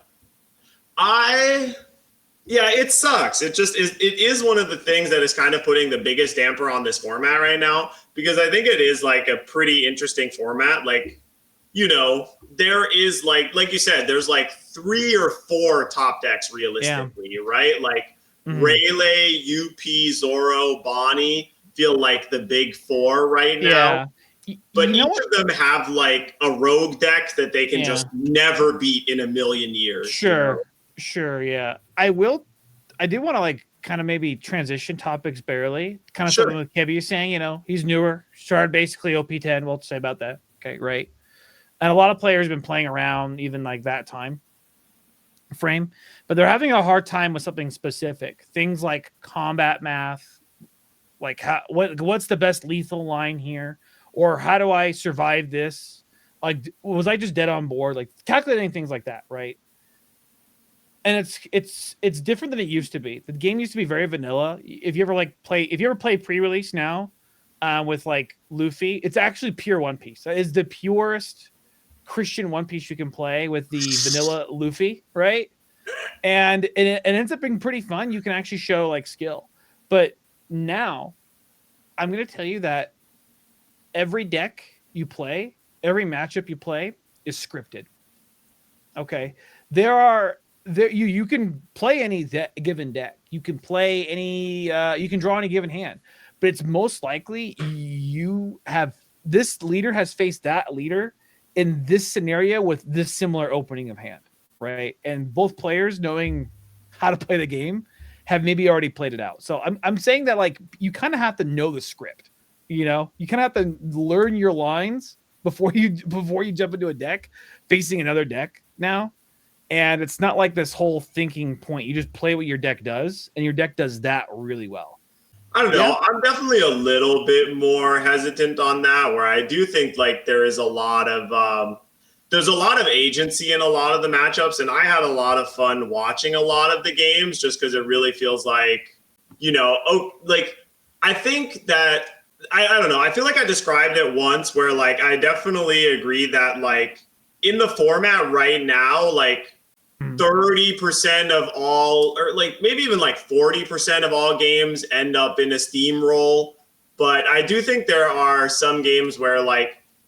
It sucks. It is one of the things that is kind of putting the biggest damper on this format right now, because I think it is like a pretty interesting format. Like, you know, there is like you said, there's like 3 or 4 top decks realistically, right? Like Rayleigh, UP, Zoro, Bonnie feel like the big 4 right now. But each of them have like a rogue deck that they can just never beat in a million years. Sure, yeah. I do want to like kind of maybe transition topics barely. Kind of something with Kebby is saying, you know, he's newer, started basically OP10. We'll say about that. Okay, right. And a lot of players have been playing around even like that time frame, but they're having a hard time with something specific. Things like combat math, like what's the best lethal line here? Or how do I survive this? Like, was I just dead on board? Like calculating things like that, right? And it's different than it used to be. The game used to be very vanilla. If you ever play pre-release now with like Luffy, it's actually pure One Piece. That is the purest Christian One Piece you can play with the vanilla Luffy, right? And it ends up being pretty fun. You can actually show like skill. But now I'm going to tell you that every deck you play, every matchup you play is scripted. Okay. You can play any given deck. You can play any, you can draw any given hand, but it's most likely this leader has faced that leader in this scenario with this similar opening of hand, right? And both players, knowing how to play the game, have maybe already played it out. So I'm saying that like you kind of have to know the script, you know, you kind of have to learn your lines before you jump into a deck facing another deck now. And it's not like this whole thinking point. You just play what your deck does, and your deck does that really well. I don't know. Yeah. I'm definitely a little bit more hesitant on that, where I do think like there's a lot of agency in a lot of the matchups, and I had a lot of fun watching a lot of the games just because it really feels like, I think that I don't know. I feel like I described it once where like I definitely agree that like in the format right now, like 30% of all, or like maybe even like 40% of all games end up in a steamroll. But I do think there are some games where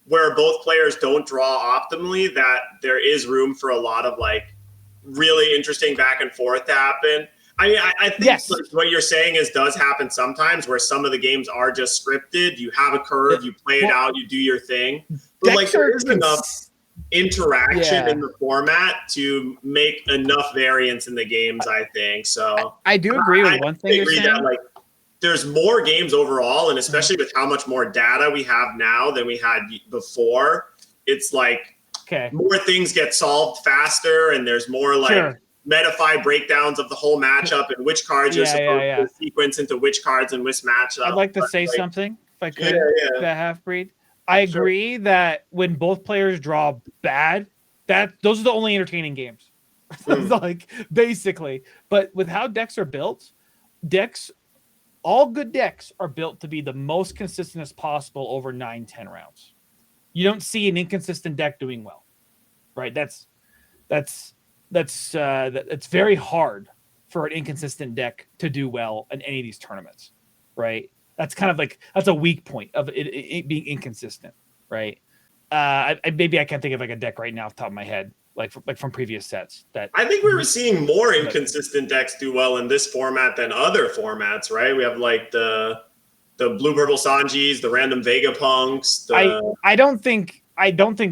both players don't draw optimally, that there is room for a lot of like really interesting back and forth to happen. I mean, I think yes. What you're saying does happen sometimes where some of the games are just scripted. You have a curve, you play it out, you do your thing. But like there is enough interaction in the format to make enough variance in the games, I think. So I do agree with one thing you're saying. That, like, there's more games overall, and especially with how much more data we have now than we had before, it's like more things get solved faster, and there's more like Metafy breakdowns of the whole matchup and which cards you're supposed to sequence into which cards and which matchup. I'd like to say something, if I could, that half-breed. I agree that when both players draw bad, those are the only entertaining games. Like, basically. But with how decks are built, all good decks are built to be the most consistent as possible over 9-10 rounds. You don't see an inconsistent deck doing well, right? That's very hard for an inconsistent deck to do well in any of these tournaments, right? That's kind of like, that's a weak point of it being inconsistent, right? Maybe I can't think of like a deck right now off the top of my head, like from previous sets. That I think we were seeing more inconsistent decks do well in this format than other formats, right? We have like the blue purple Sanjis, the random Vegapunks. I don't think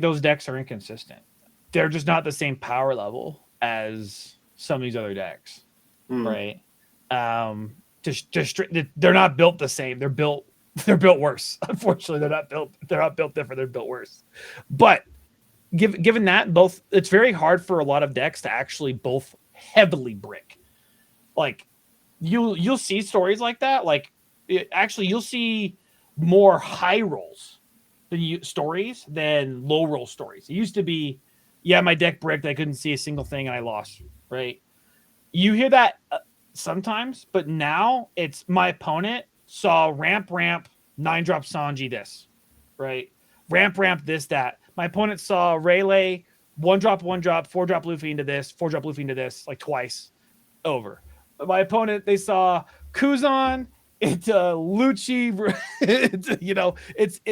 those decks are inconsistent. They're just not the same power level as some of these other decks, right? They're not built the same. They're built worse. Unfortunately, they're not built different. They're built worse. But given that, it's very hard for a lot of decks to actually both heavily brick. Like you'll see stories like that. Like you'll see more high rolls stories than low roll stories. It used to be, my deck bricked. I couldn't see a single thing and I lost. Right? You hear that sometimes, but now it's my opponent saw ramp 9-drop Sanji this, right? Ramp this that. My opponent saw Rayleigh 1-drop 4-drop Luffy into this, 4-drop Luffy into this, like twice over. My opponent, they saw Kuzan into Lucci.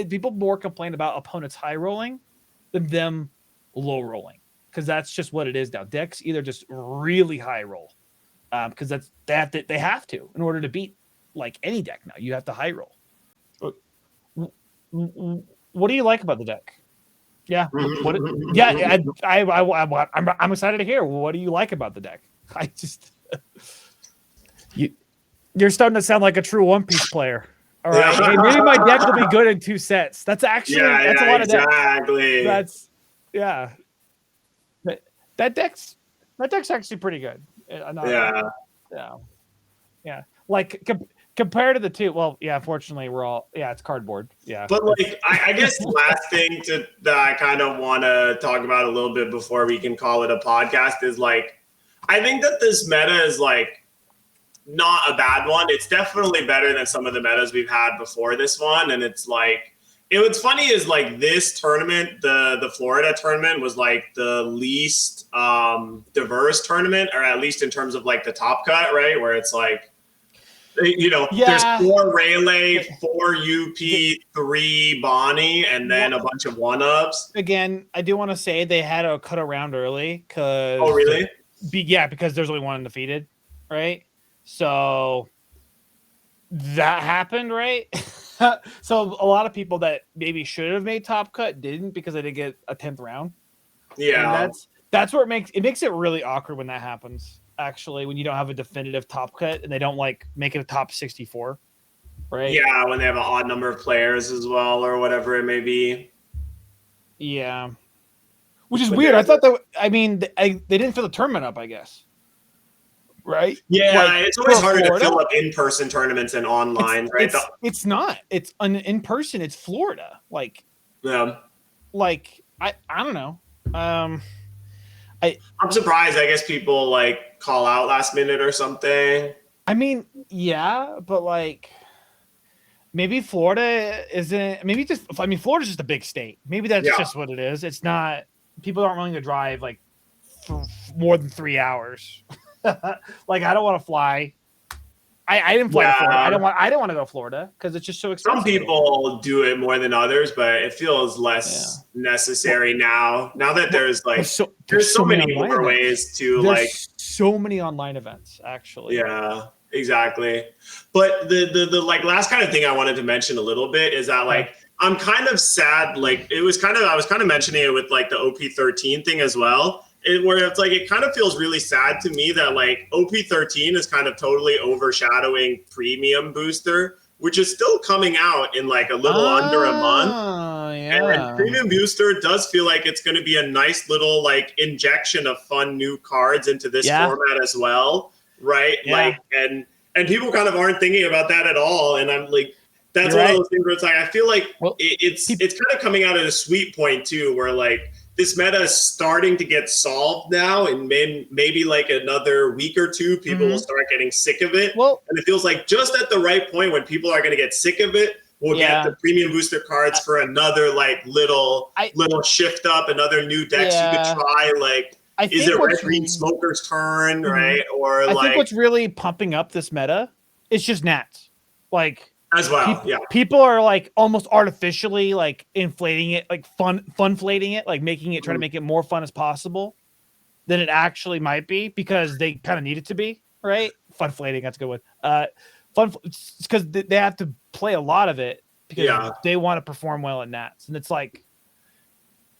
People more complain about opponents high rolling than them low rolling, because that's just what it is now. Decks either just really high roll, because they have to in order to beat like any deck. Now you have to high roll. What do you like about the deck? I'm excited to hear. What do you like about the deck? You're starting to sound like a true One Piece player. All right, hey, maybe my deck will be good in 2 sets. That's actually that's a lot of decks. Exactly. That deck's actually pretty good. Like compared to the two, fortunately we're all it's cardboard. But like I guess the last thing that I kind of want to talk about a little bit before we can call it a podcast is like, I think that this meta is like not a bad one. It's definitely better than some of the metas we've had before this one, and it's like, what's funny is like this tournament, the Florida tournament, was like the least diverse tournament, or at least in terms of like the top cut, right? Where it's like, there's 4 Rayleigh, 4 UP, 3 Bonnie, and then a bunch of 1-ups. Again, I do want to say they had to cut around early because. Oh, really? Because there's only one undefeated, right? So that happened, right? So a lot of people that maybe should have made top cut didn't, because they didn't get a 10th round. Yeah, and that's where it makes it really awkward when that happens. Actually, when you don't have a definitive top cut and they don't like make it a top 64, right? Yeah, when they have an odd number of players as well, or whatever it may be. Yeah. which is But weird. I there's thought that. I mean, they didn't fill the tournament up. I guess. Right. yeah, Like it's always for harder to Florida, fill up in-person tournaments than online, right? it's not. It's in person. It's Florida. Yeah. I don't know. I I'm surprised. I guess people like call out last minute or something. I mean, yeah, but like maybe Florida isn't. Maybe just. I mean, Florida's just a big state. Maybe that's Yeah. just what it is. It's not. People aren't willing to drive like for more than 3 hours. Like I don't want to fly. I didn't fly to Florida. I didn't want to go to Florida because it's just so expensive. Some people do it more than others, but it feels less necessary now. Now that there's like there's so many more ways to there's so many online events actually. Yeah, exactly. But the like last kind of thing I wanted to mention a little bit is that like I'm kind of sad. Like I was kind of mentioning it with like the OP13 thing as well. Where it's like it kind of feels really sad to me that like OP13 is kind of totally overshadowing Premium Booster, which is still coming out in like a little under a month. Yeah. And Premium Booster does feel like it's going to be a nice little like injection of fun new cards into this format as well, right? Yeah. Like and people kind of aren't thinking about that at all. And I'm like, that's one of those things where it's like I feel like it's kind of coming out at a sweet point too, where like this meta is starting to get solved now, and maybe like another week or two, people will start getting sick of it. Well, and it feels like just at the right point when people are going to get sick of it, we'll get the Premium Booster cards for another like little shift up, another new decks you could try. Like, is it Red Green Smoker's turn, right? Or I think what's really pumping up this meta is just Nats, like. As well, people are like almost artificially like inflating it, like funflating it, like making it try to make it more fun as possible than it actually might be because they kind of need it to be, right? Funflating, that's a good one. Because they have to play a lot of it because they want to perform well in Nats, and it's like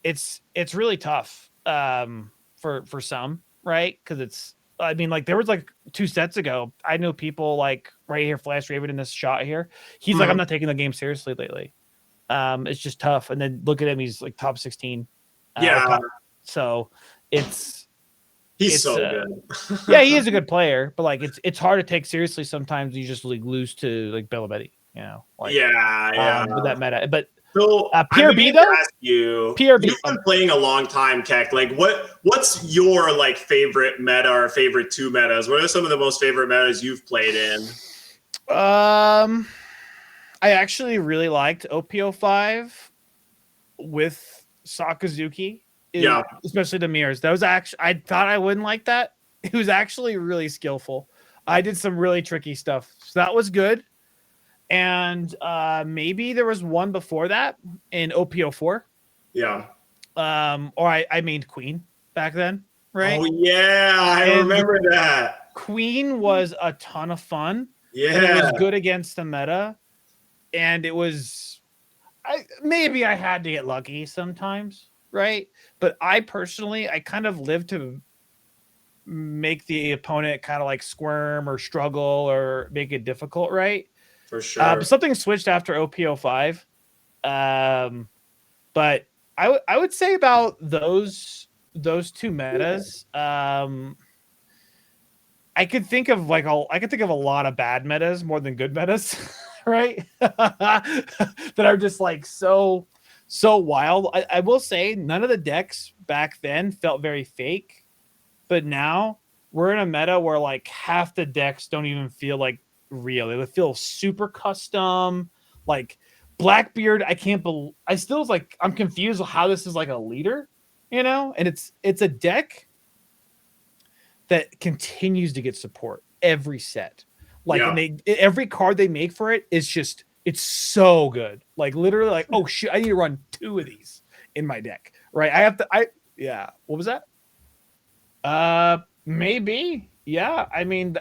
it's really tough for some, right? Because it's. I mean, like there was like 2 sets ago, I know people like right here, Flash Raven in this shot here. He's like, I'm not taking the game seriously lately. It's just tough. And then look at him, he's like top 16. So he's so good. Yeah, he is a good player, but like it's hard to take seriously sometimes. You just like lose to like Bellabetti, you know. Like, with that meta, but. So PRB though, ask you, PRB. You've been playing a long time, Keck. Like, what's your like favorite meta or favorite 2 metas? What are some of the most favorite metas you've played in? I actually really liked OP05 with Sakazuki. Especially the mirrors. That was actually I thought I wouldn't like that. It was actually really skillful. I did some really tricky stuff, so that was good. And maybe there was one before that in OP04. Yeah. Or I mained Queen back then, right? Oh yeah, I remember that. Queen was a ton of fun. Yeah. And it was good against the meta. And it was maybe I had to get lucky sometimes, right? But I personally kind of live to make the opponent kind of like squirm or struggle or make it difficult, right? For sure. Something switched after OP05. But I would say about those 2 metas, I could think of a lot of bad metas more than good metas, right? That are just like so wild. I will say none of the decks back then felt very fake, but now we're in a meta where like half the decks don't even feel like real. They feel super custom. Like Blackbeard, I still was like, I'm confused how this is like a leader, you know? And it's a deck that continues to get support every set. Like, and every card they make for it is just, it's so good. Like literally like, oh shit, I need to run 2 of these in my deck, right? What was that? Maybe. Yeah. I mean,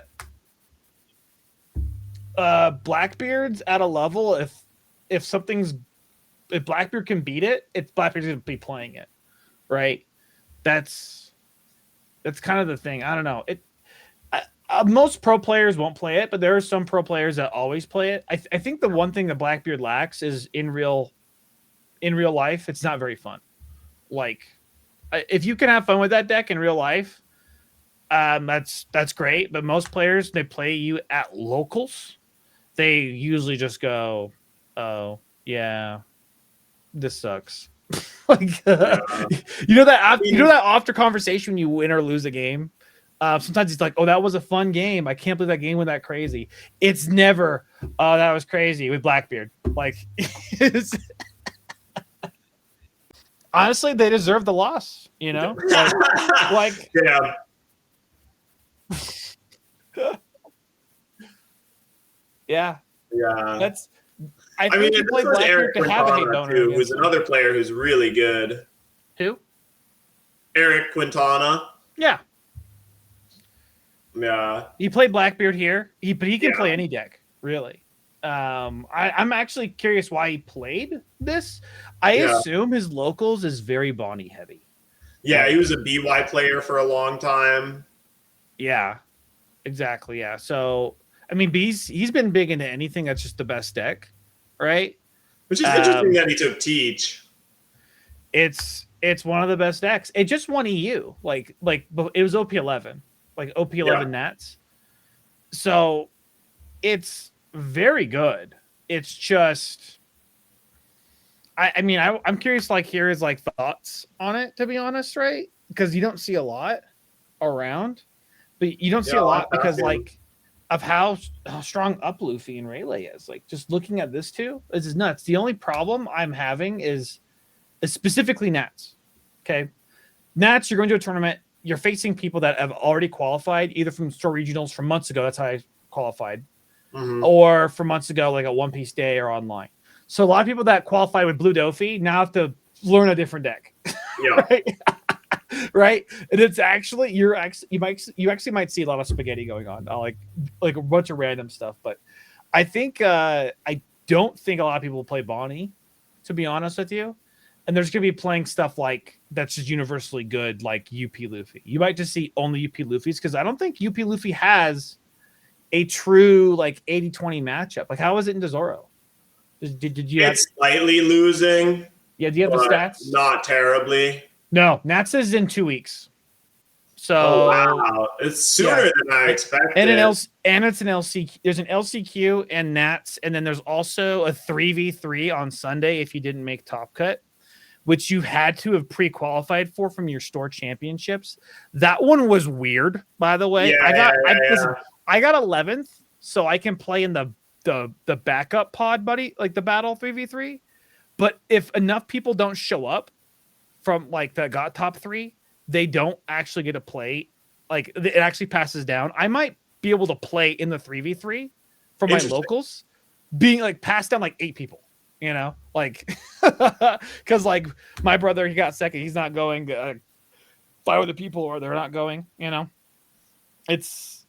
Blackbeard's at a level if Blackbeard can beat it, Blackbeard's gonna be playing it, right? That's kind of the thing. I don't know. Most pro players won't play it, but there are some pro players that always play it. I think the one thing that Blackbeard lacks is in real life, it's not very fun. Like If you can have fun with that deck in real life, that's great. But most players, they play you at locals, they usually just go, "Oh yeah, this sucks." Like Yeah. you know that after conversation when you win or lose a game. Sometimes it's like, "Oh, that was a fun game. I can't believe that game went that crazy." It's never, "Oh, that was crazy" with Blackbeard. Like, honestly, they deserve the loss. You know, like yeah. yeah, Yeah. that's. I I mean, think you and play this was Blackbeard Eric to have a hate Quintana boner too, against who's him. another player who's really good. Who? Eric Quintana. Yeah, Yeah. he played Blackbeard here. But he can Yeah. play any deck, really. I'm actually curious why he played this. I assume his locals is very Bonnie heavy. Yeah, he was a BY player for a long time. Yeah, exactly. Yeah. So I mean, he's been big into anything that's just the best deck, right? Which is interesting that he took Teach. It's one of the best decks. It just won EU. Like it was OP11, like OP11 Nats. So it's very good. It's just, I mean, I'm curious. Like, here is like thoughts on it. To be honest, right? Because you don't see a lot around, but you don't see a lot because like of how strong up Luffy and Rayleigh is. Like, just looking at this is nuts. The only problem I'm having is specifically Nats. Okay, Nats. You're going to a tournament. You're facing people that have already qualified, either from store regionals from months ago. That's how I qualified. Mm-hmm. Or from months ago, like a One Piece Day or online. So a lot of people that qualified with Blue Dofi now have to learn a different deck. Yeah. Right? Right? And it's actually you actually might see a lot of spaghetti going on, like a bunch of random stuff. But I think I don't think a lot of people will play Bonnie, to be honest with you. And there's gonna be playing stuff like that's just universally good, like UP Luffy. You might just see only UP Luffys because I don't think UP Luffy has a true like 80-20 matchup. Like, how is it in Zoro? Did you? It's slightly losing. Yeah, do you have the stats? Not terribly. No, Nats is in 2 weeks. So wow, it's sooner than I expected. And it's an LCQ. There's an LCQ and Nats, and then there's also a 3v3 on Sunday if you didn't make Top Cut, which you had to have pre-qualified for from your store championships. That one was weird, by the way. Listen, I got 11th, so I can play in the backup pod, buddy, like the battle 3v3. But if enough people don't show up from like that got top 3, they don't actually get to play. Like, it actually passes down. I might be able to play in the 3v3 for my locals, being like passed down like 8 people. You know, like because like my brother, he got second. He's not going. 5 other people, or they're not going. You know, it's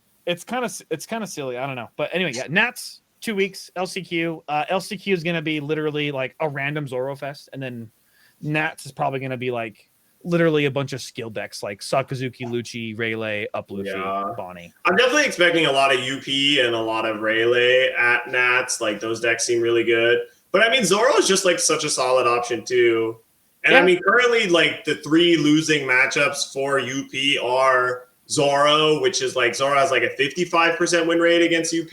kind of silly. I don't know, but anyway, yeah. Nats 2 weeks. LCQ. LCQ is gonna be literally like a random Zoro fest, and then Nats is probably gonna be like literally a bunch of skill decks like Sakazuki, Lucci, Rayleigh, Up Luffy, Bonnie. I'm definitely expecting a lot of UP and a lot of Rayleigh at Nats. Like, those decks seem really good. But I mean, Zoro is just like such a solid option too. And I mean, currently, like, the 3 losing matchups for UP are Zoro, which is like Zoro has like a 55% win rate against UP.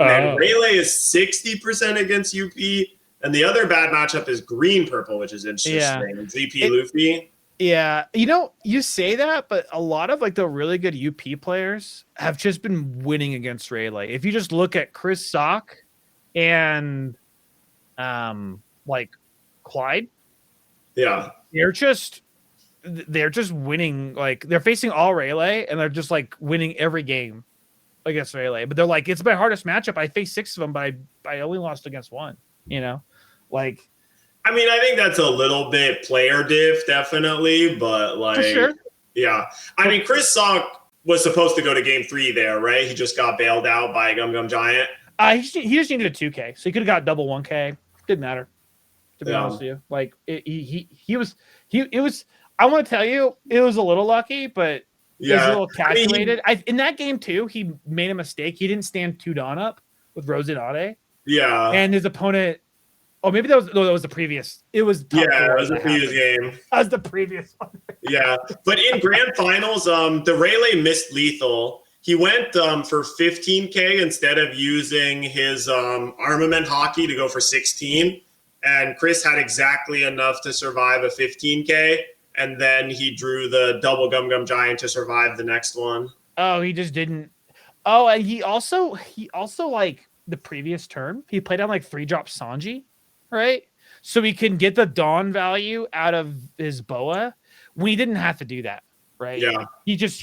And then Rayleigh is 60% against UP. And the other bad matchup is Green Purple, which is interesting. GP Luffy. Yeah. You know, you say that, but a lot of like the really good UP players have just been winning against Rayleigh. If you just look at Chris Sock and like Clyde, they're just winning. Like, they're facing all Rayleigh and they're just like winning every game against Rayleigh. But they're like, it's my hardest matchup. I faced 6 of them, but I only lost against 1. You know, like, I mean, I think that's a little bit player diff, definitely, but like, yeah. I mean, Chris Sock was supposed to go to game 3 there, right? He just got bailed out by Gum Gum Giant. He just needed a 2K, so he could have got double 1K. Didn't matter, to be honest with you. Like, he was. I want to tell you, it was a little lucky, but it was a little calculated. In that game too, he made a mistake. He didn't stand 2 Dawn up with Rose and Ade. Yeah, and his opponent Oh, maybe that was the previous. It was Yeah, it was the previous game. That was the previous one. Yeah, but in grand finals, the Rayleigh missed lethal. He went for 15K instead of using his armament hockey to go for 16. And Chris had exactly enough to survive a 15K. And then he drew the double Gum Gum Giant to survive the next one. Oh, he just didn't. Oh, and he also like the previous turn, he played on like 3-drop Sanji, right? So he can get the Dawn value out of his Boa. We didn't have to do that, right? Yeah. He just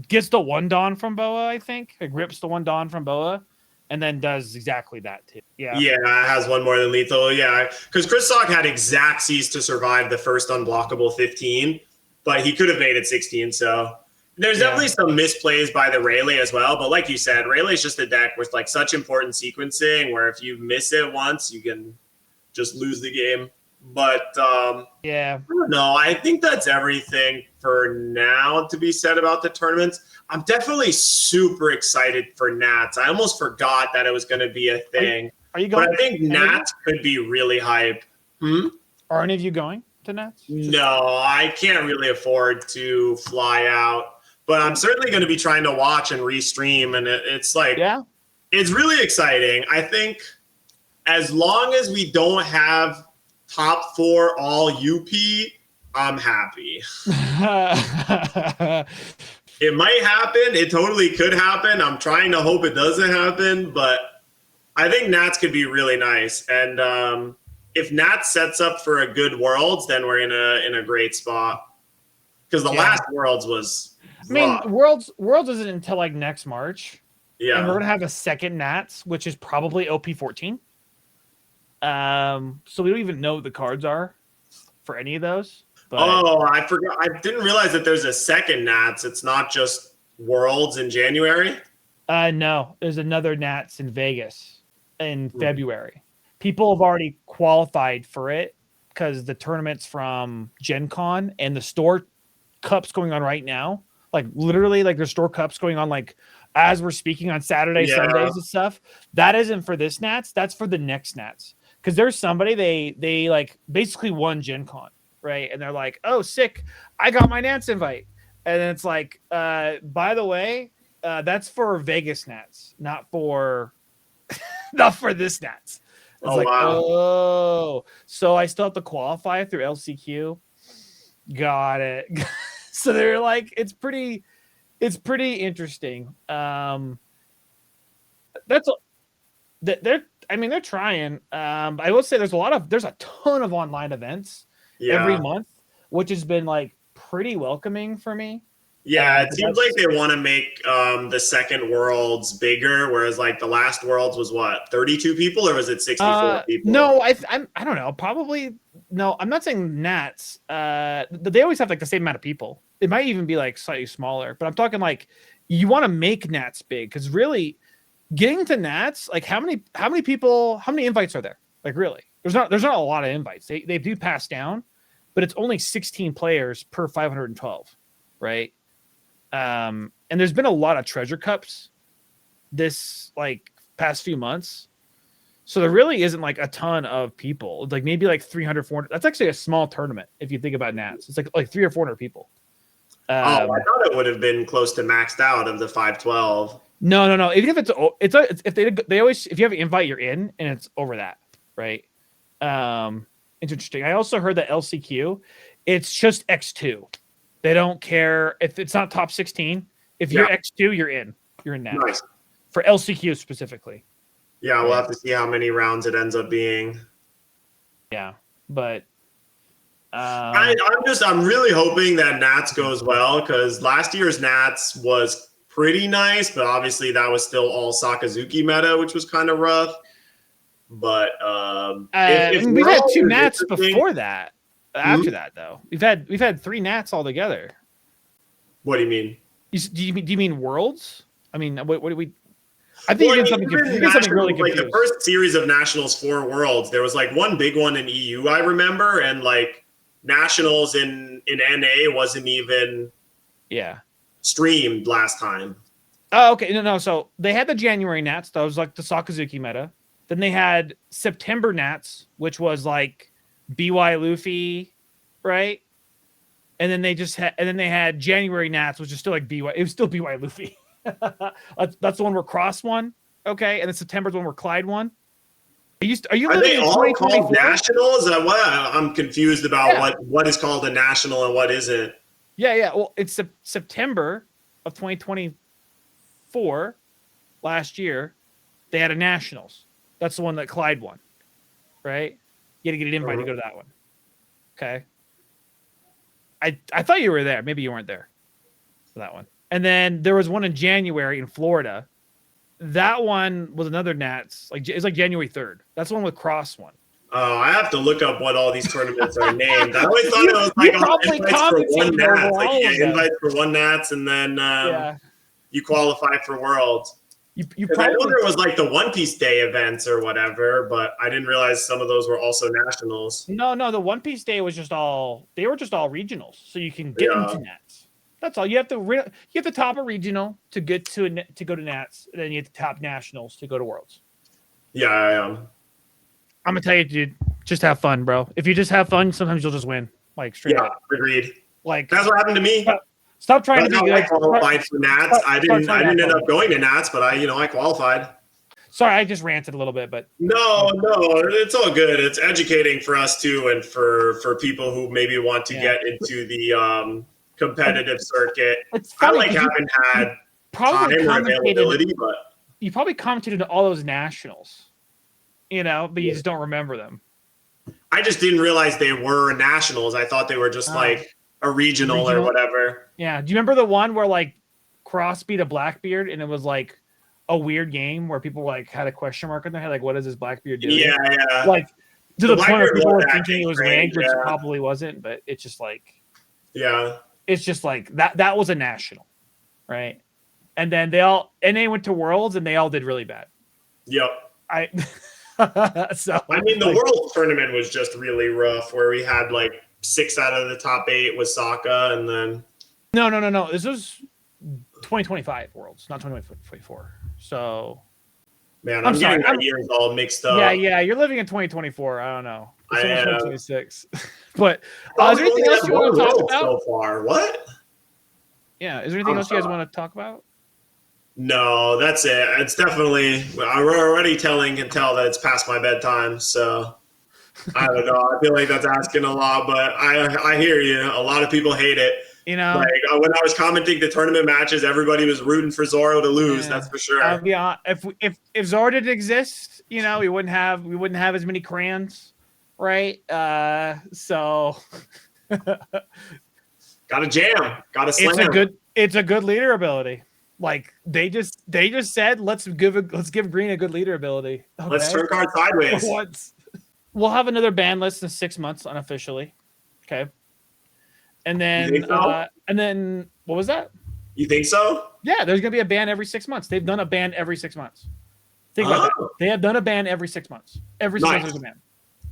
gets the 1 Dawn from Boa, I think. Like rips the 1 Dawn from Boa, and then does exactly that too. Yeah. Yeah, it has one more than lethal. Yeah, because Chris Sock had exactsies to survive the first unblockable 15, but he could have made it 16. So there's definitely some misplays by the Rayleigh as well. But like you said, Rayleigh's just a deck with like such important sequencing where if you miss it once, you can just lose the game. But yeah, I don't know. I think that's everything for now to be said about the tournaments. I'm definitely super excited for Nats. I almost forgot that it was going to be a thing. Are you going? But I think Nats could be really hype. Are any of you going to Nats? No, I can't really afford to fly out. But I'm certainly going to be trying to watch and restream. And it's like, it's really exciting. I think as long as we don't have top 4 all UP, I'm happy. It might happen. It totally could happen. I'm trying to hope it doesn't happen, but I think Nats could be really nice. And if Nats sets up for a good Worlds, then we're in a great spot. Because the last Worlds was rough. Worlds isn't until like next March. Yeah. And we're gonna have a second Nats, which is probably OP14. So we don't even know what the cards are for any of those. But I forgot. I didn't realize that there's a second Nats. It's not just Worlds in January. No, there's another Nats in Vegas in February. People have already qualified for it because the tournaments from Gen Con and the store cups going on right now, like literally like there's store cups going on like as we're speaking on Saturday, Sundays and stuff. That isn't for this Nats. That's for the next Nats. Because there's somebody they like basically won Gen Con, right? And they're like, oh, sick, I got my Nats invite. And then it's like, by the way, that's for Vegas Nats, not for this Nats. It's oh, so I still have to qualify through LCQ. Got it. So they're like, it's pretty interesting. They're trying. I will say there's a ton of online events every month, which has been like pretty welcoming for me. Yeah, it seems like they want to make the second Worlds bigger, whereas like the last Worlds was what, 32 people, or was it 64 people? No, I don't know. Probably no. I'm not saying Nats. They always have like the same amount of people. It might even be like slightly smaller, but I'm talking like you want to make Nats big because really getting to Nats, like how many people, how many invites are there? Like really, there's not a lot of invites. They do pass down, but it's only 16 players per 512, right? And there's been a lot of treasure cups this like past few months. So there really isn't like a ton of people, like maybe like 300, 400. That's actually a small tournament. If you think about Nats, it's like 300 or 400 people. I thought it would have been close to maxed out of the 512. No. Even if if they always, if you have an invite, you're in and it's over that. Right. It's interesting. I also heard that LCQ, it's just X2. They don't care if it's not top 16. If you're X2, you're in. You're in Nats. Nice. For LCQ specifically. Yeah, we'll have to see how many rounds it ends up being. Yeah, but I'm really hoping that Nats goes well because last year's Nats was pretty nice, but obviously that was still all Sakazuki meta, which was kind of rough. But if we've had 2 Nats before that. After that, though, we've had 3 Nats altogether. What do you mean? Do you mean Worlds? I mean, what do we? I think you did something really confused. Like the first series of Nationals for Worlds, there was like one big one in EU, I remember, and like Nationals in NA wasn't even streamed last time. Oh, okay. No. So they had the January Nats. That was like the Sakazuki meta, Then they had September Nats, which was like BY Luffy, right? And then they had January Nats, which is still like BY. It was still BY Luffy. That's the one where Cross won. Okay, and then September's one where Clyde won. Are you Are living they in all called 2024? nationals? I'm confused about Yeah. what is called a national and what isn't. Yeah. Well, it's September of 2024 last year. They had a nationals. That's the one that Clyde won, right? You had to get an invite to go to that one. Okay. I thought you were there. Maybe you weren't there for that one. And then there was one in January in Florida. That one was another Nats. It's like January 3rd. That's the one with Cross one. Oh, I have to look up what all these tournaments are named. I always thought it was You like probably invites for one commentated Nats. over Like all you of get them. invites for one Nats, and then Yeah. you qualify for Worlds. You Because I know probably there was like the One Piece Day events or whatever, but I didn't realize some of those were also nationals. no. The One Piece Day was just all regionals, so you can get Yeah. into Nats. That's all. You have to top a regional to get to go to Nats, and then you have to top nationals to go to Worlds. Yeah, I am. I'm gonna tell you, dude, just have fun, bro. If you just have fun, sometimes you'll just win. Like straight Yeah, up. agreed. Like That's what happened to me. stop trying to That's be how I good. qualified for Nats. I didn't end fun. up going to Nats, but I qualified. Sorry, I just ranted a little bit, but No, it's all good. It's educating for us too, and for people who maybe want to get into the competitive circuit. it's I funny. haven't had Probably time or commentated. availability, but You probably commented on all those nationals, but you just don't remember them. I just didn't realize they were nationals. I thought they were just like a regional or whatever. Yeah. Do you remember the one where like Cross beat a Blackbeard and it was like a weird game where people like had a question mark on their head, like, what is this Blackbeard doing? Yeah. Like to the point where people were thinking it was rigged, which yeah. probably wasn't, but it's just like, yeah, it's just like that was a national, right? And then they went to Worlds and they all did really bad. Yep. So I mean, the World Tournament was just really rough, where we had like 6 out of the top 8 with Sokka, and then no. This was 2025 Worlds, not 2024. So, man, I'm getting my years all mixed up. Yeah. You're living in 2024. I don't know. It's I am 2026. But is there anything else you want to talk about so far? What? Yeah. Is there anything else you guys want to talk about? No, that's it. It's definitely. I'm already can tell that it's past my bedtime. So I don't know. I feel like that's asking a lot, but I hear you. A lot of people hate it. You know, like when I was commenting the tournament matches, everybody was rooting for Zoro to lose. That's for sure. Yeah. If Zoro didn't exist, we wouldn't have as many crayons, right? So got to jam. Got to slam. It's a good leader ability. Like they just said, let's give Green a good leader ability. Okay? Let's turn card sideways. We'll have another ban list in 6 months unofficially. Okay. And then what was that? You think so? Yeah, there's gonna be a ban every 6 months. They've done a ban every 6 months. Think about that. They have done a ban every 6 months. Every 6 months there's a ban.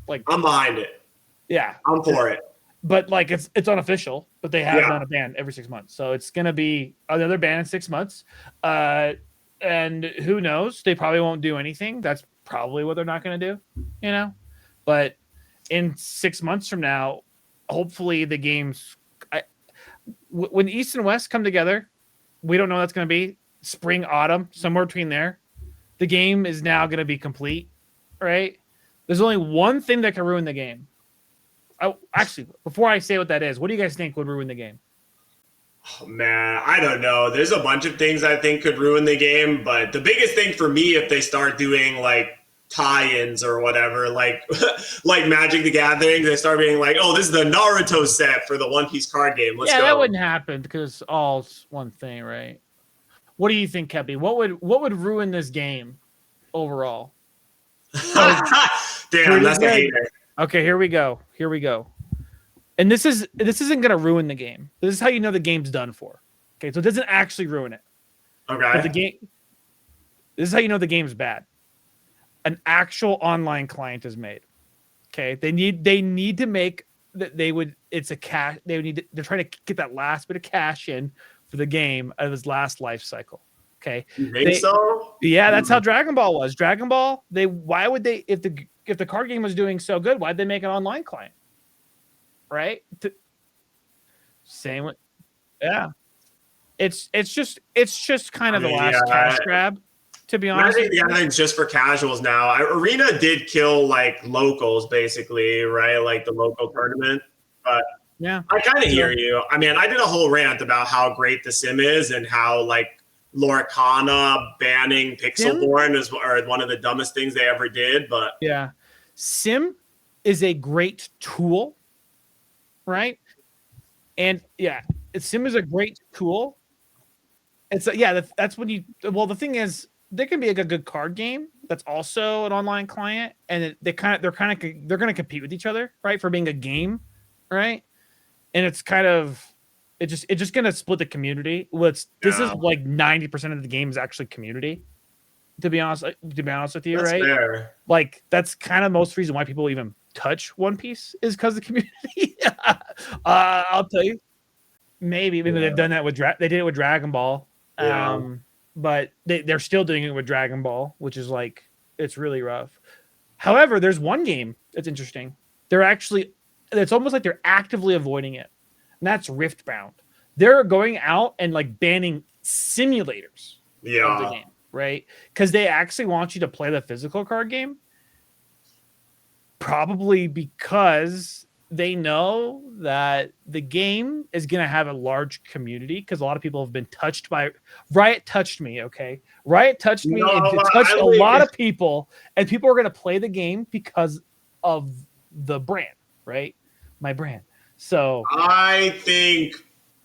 Like I'm behind it. Yeah. I'm for it. But like it's unofficial, but they have done a ban every 6 months. So it's gonna be another ban in 6 months. And who knows? They probably won't do anything. That's probably what they're not gonna do, But in 6 months from now, hopefully the games when East and West come together, we don't know what that's gonna be. Spring, autumn, somewhere between there. The game is now gonna be complete, right? There's only one thing that can ruin the game. Actually, before I say what that is, what do you guys think would ruin the game? Oh, man, I don't know. There's a bunch of things I think could ruin the game, but the biggest thing for me, if they start doing like tie-ins or whatever, like Magic the Gathering, they start being like, oh, this is the Naruto set for the One Piece card game. Let's go. That wouldn't happen because all's one thing, right? What do you think, Kepi? What would ruin this game overall? Damn, that's a hater. Okay, here we go. And this isn't gonna ruin the game. This is how you know the game's done for. Okay, so it doesn't actually ruin it. Okay. But this is how you know the game's bad. An actual online client is made. Okay, they need to make that they're trying to get that last bit of cash in for the game out of its last life cycle. Okay. You think so? Yeah, that's how Dragon Ball was. Dragon Ball, why would they, if the card game was doing so good, why'd they make an online client? Right? Same with, yeah. It's just kind of the last cash grab, to be honest. Magic the Gathering's just for casuals now. Arena did kill like locals, basically, right? Like the local tournament. But yeah, I kind of hear you. I mean, I did a whole rant about how great the sim is and how like Lorcana banning Pixelborn is one of the dumbest things they ever did. But yeah, sim is a great tool, right? And yeah, sim is a great tool. It's that's when you. Well, the thing is, there can be like a good card game that's also an online client, and they're going to compete with each other, right? For being a game, right? And it's kind of just going to split the community. This is like 90% of the game is actually community. To be honest with you, that's right? Fair. Like that's kind of most reason why people even touch One Piece is because of the community. I'll tell you, maybe they've done that with they did it with Dragon Ball. But they're still doing it with Dragon Ball, which is like, it's really rough. However, there's one game that's interesting. It's almost like they're actively avoiding it. And that's Riftbound. They're going out and like banning simulators of the game, right? Because they actually want you to play the physical card game. Probably because they know that the game is going to have a large community because a lot of people have been touched by Riot. Touched me, okay? Riot touched me and touched a lot of people, and people are going to play the game because of the brand, right? My brand. So I think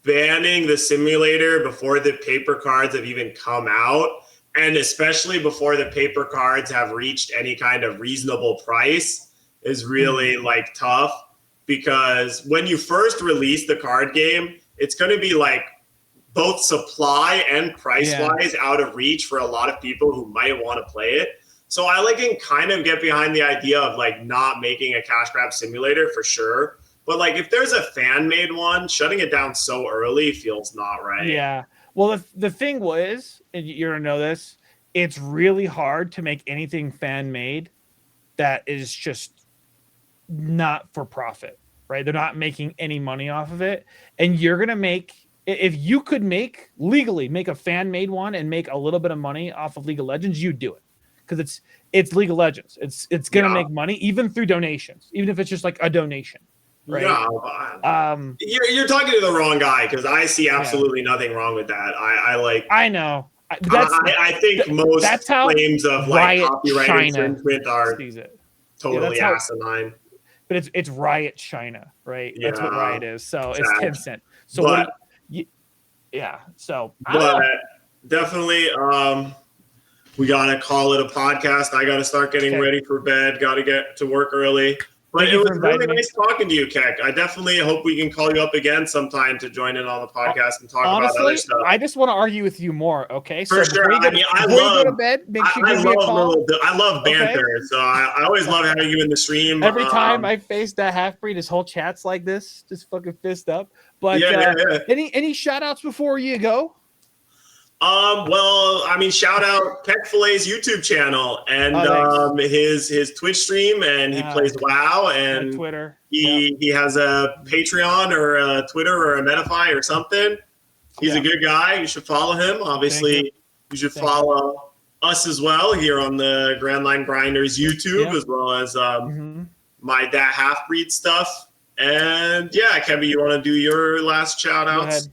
banning the simulator before the paper cards have even come out, and especially before the paper cards have reached any kind of reasonable price, is really like tough. Because when you first release the card game, it's going to be like both supply and price-wise out of reach for a lot of people who might want to play it. So I can kind of get behind the idea of like not making a cash grab simulator for sure. But like if there's a fan-made one, shutting it down so early feels not right. Yeah. Well, the thing was, and you're going to know this, it's really hard to make anything fan-made that is just not for profit, right? They're not making any money off of it. And you're going to make, if you could legally make a fan made one and make a little bit of money off of League of Legends, you'd do it. Because it's League of Legends. It's going to make money even through donations, even if it's just like a donation. Right. Yeah, you're talking to the wrong guy because I see absolutely nothing wrong with that. I know. I think most claims of like copyright infringement are totally asinine. But it's Riot China, right? Yeah, that's what Riot is. So exactly. It's Tencent. So So definitely, we gotta call it a podcast. I gotta start getting ready for bed. Got to get to work early. But it was really nice talking to you, Keck. I definitely hope we can call you up again sometime to join in on the podcast and talk about other stuff. I just want to argue with you more, okay? For sure. Before you go to bed, make sure you give me a call. I love banter, so I always love having you in the stream. Every time I face that half-breed, his whole chat's like this, just fucking fist up. But any shout-outs before you go? Well, I mean, shout out Peck-Filet's YouTube channel and his Twitch stream, and he plays WoW and Twitter. He has a Patreon or a Twitter or a Metafy or something. He's a good guy. You should follow him. Obviously, you should follow us as well here on the GrandLine Grinders YouTube, as well as my That Half-Breed stuff. And Kevin, you want to do your last shout outs?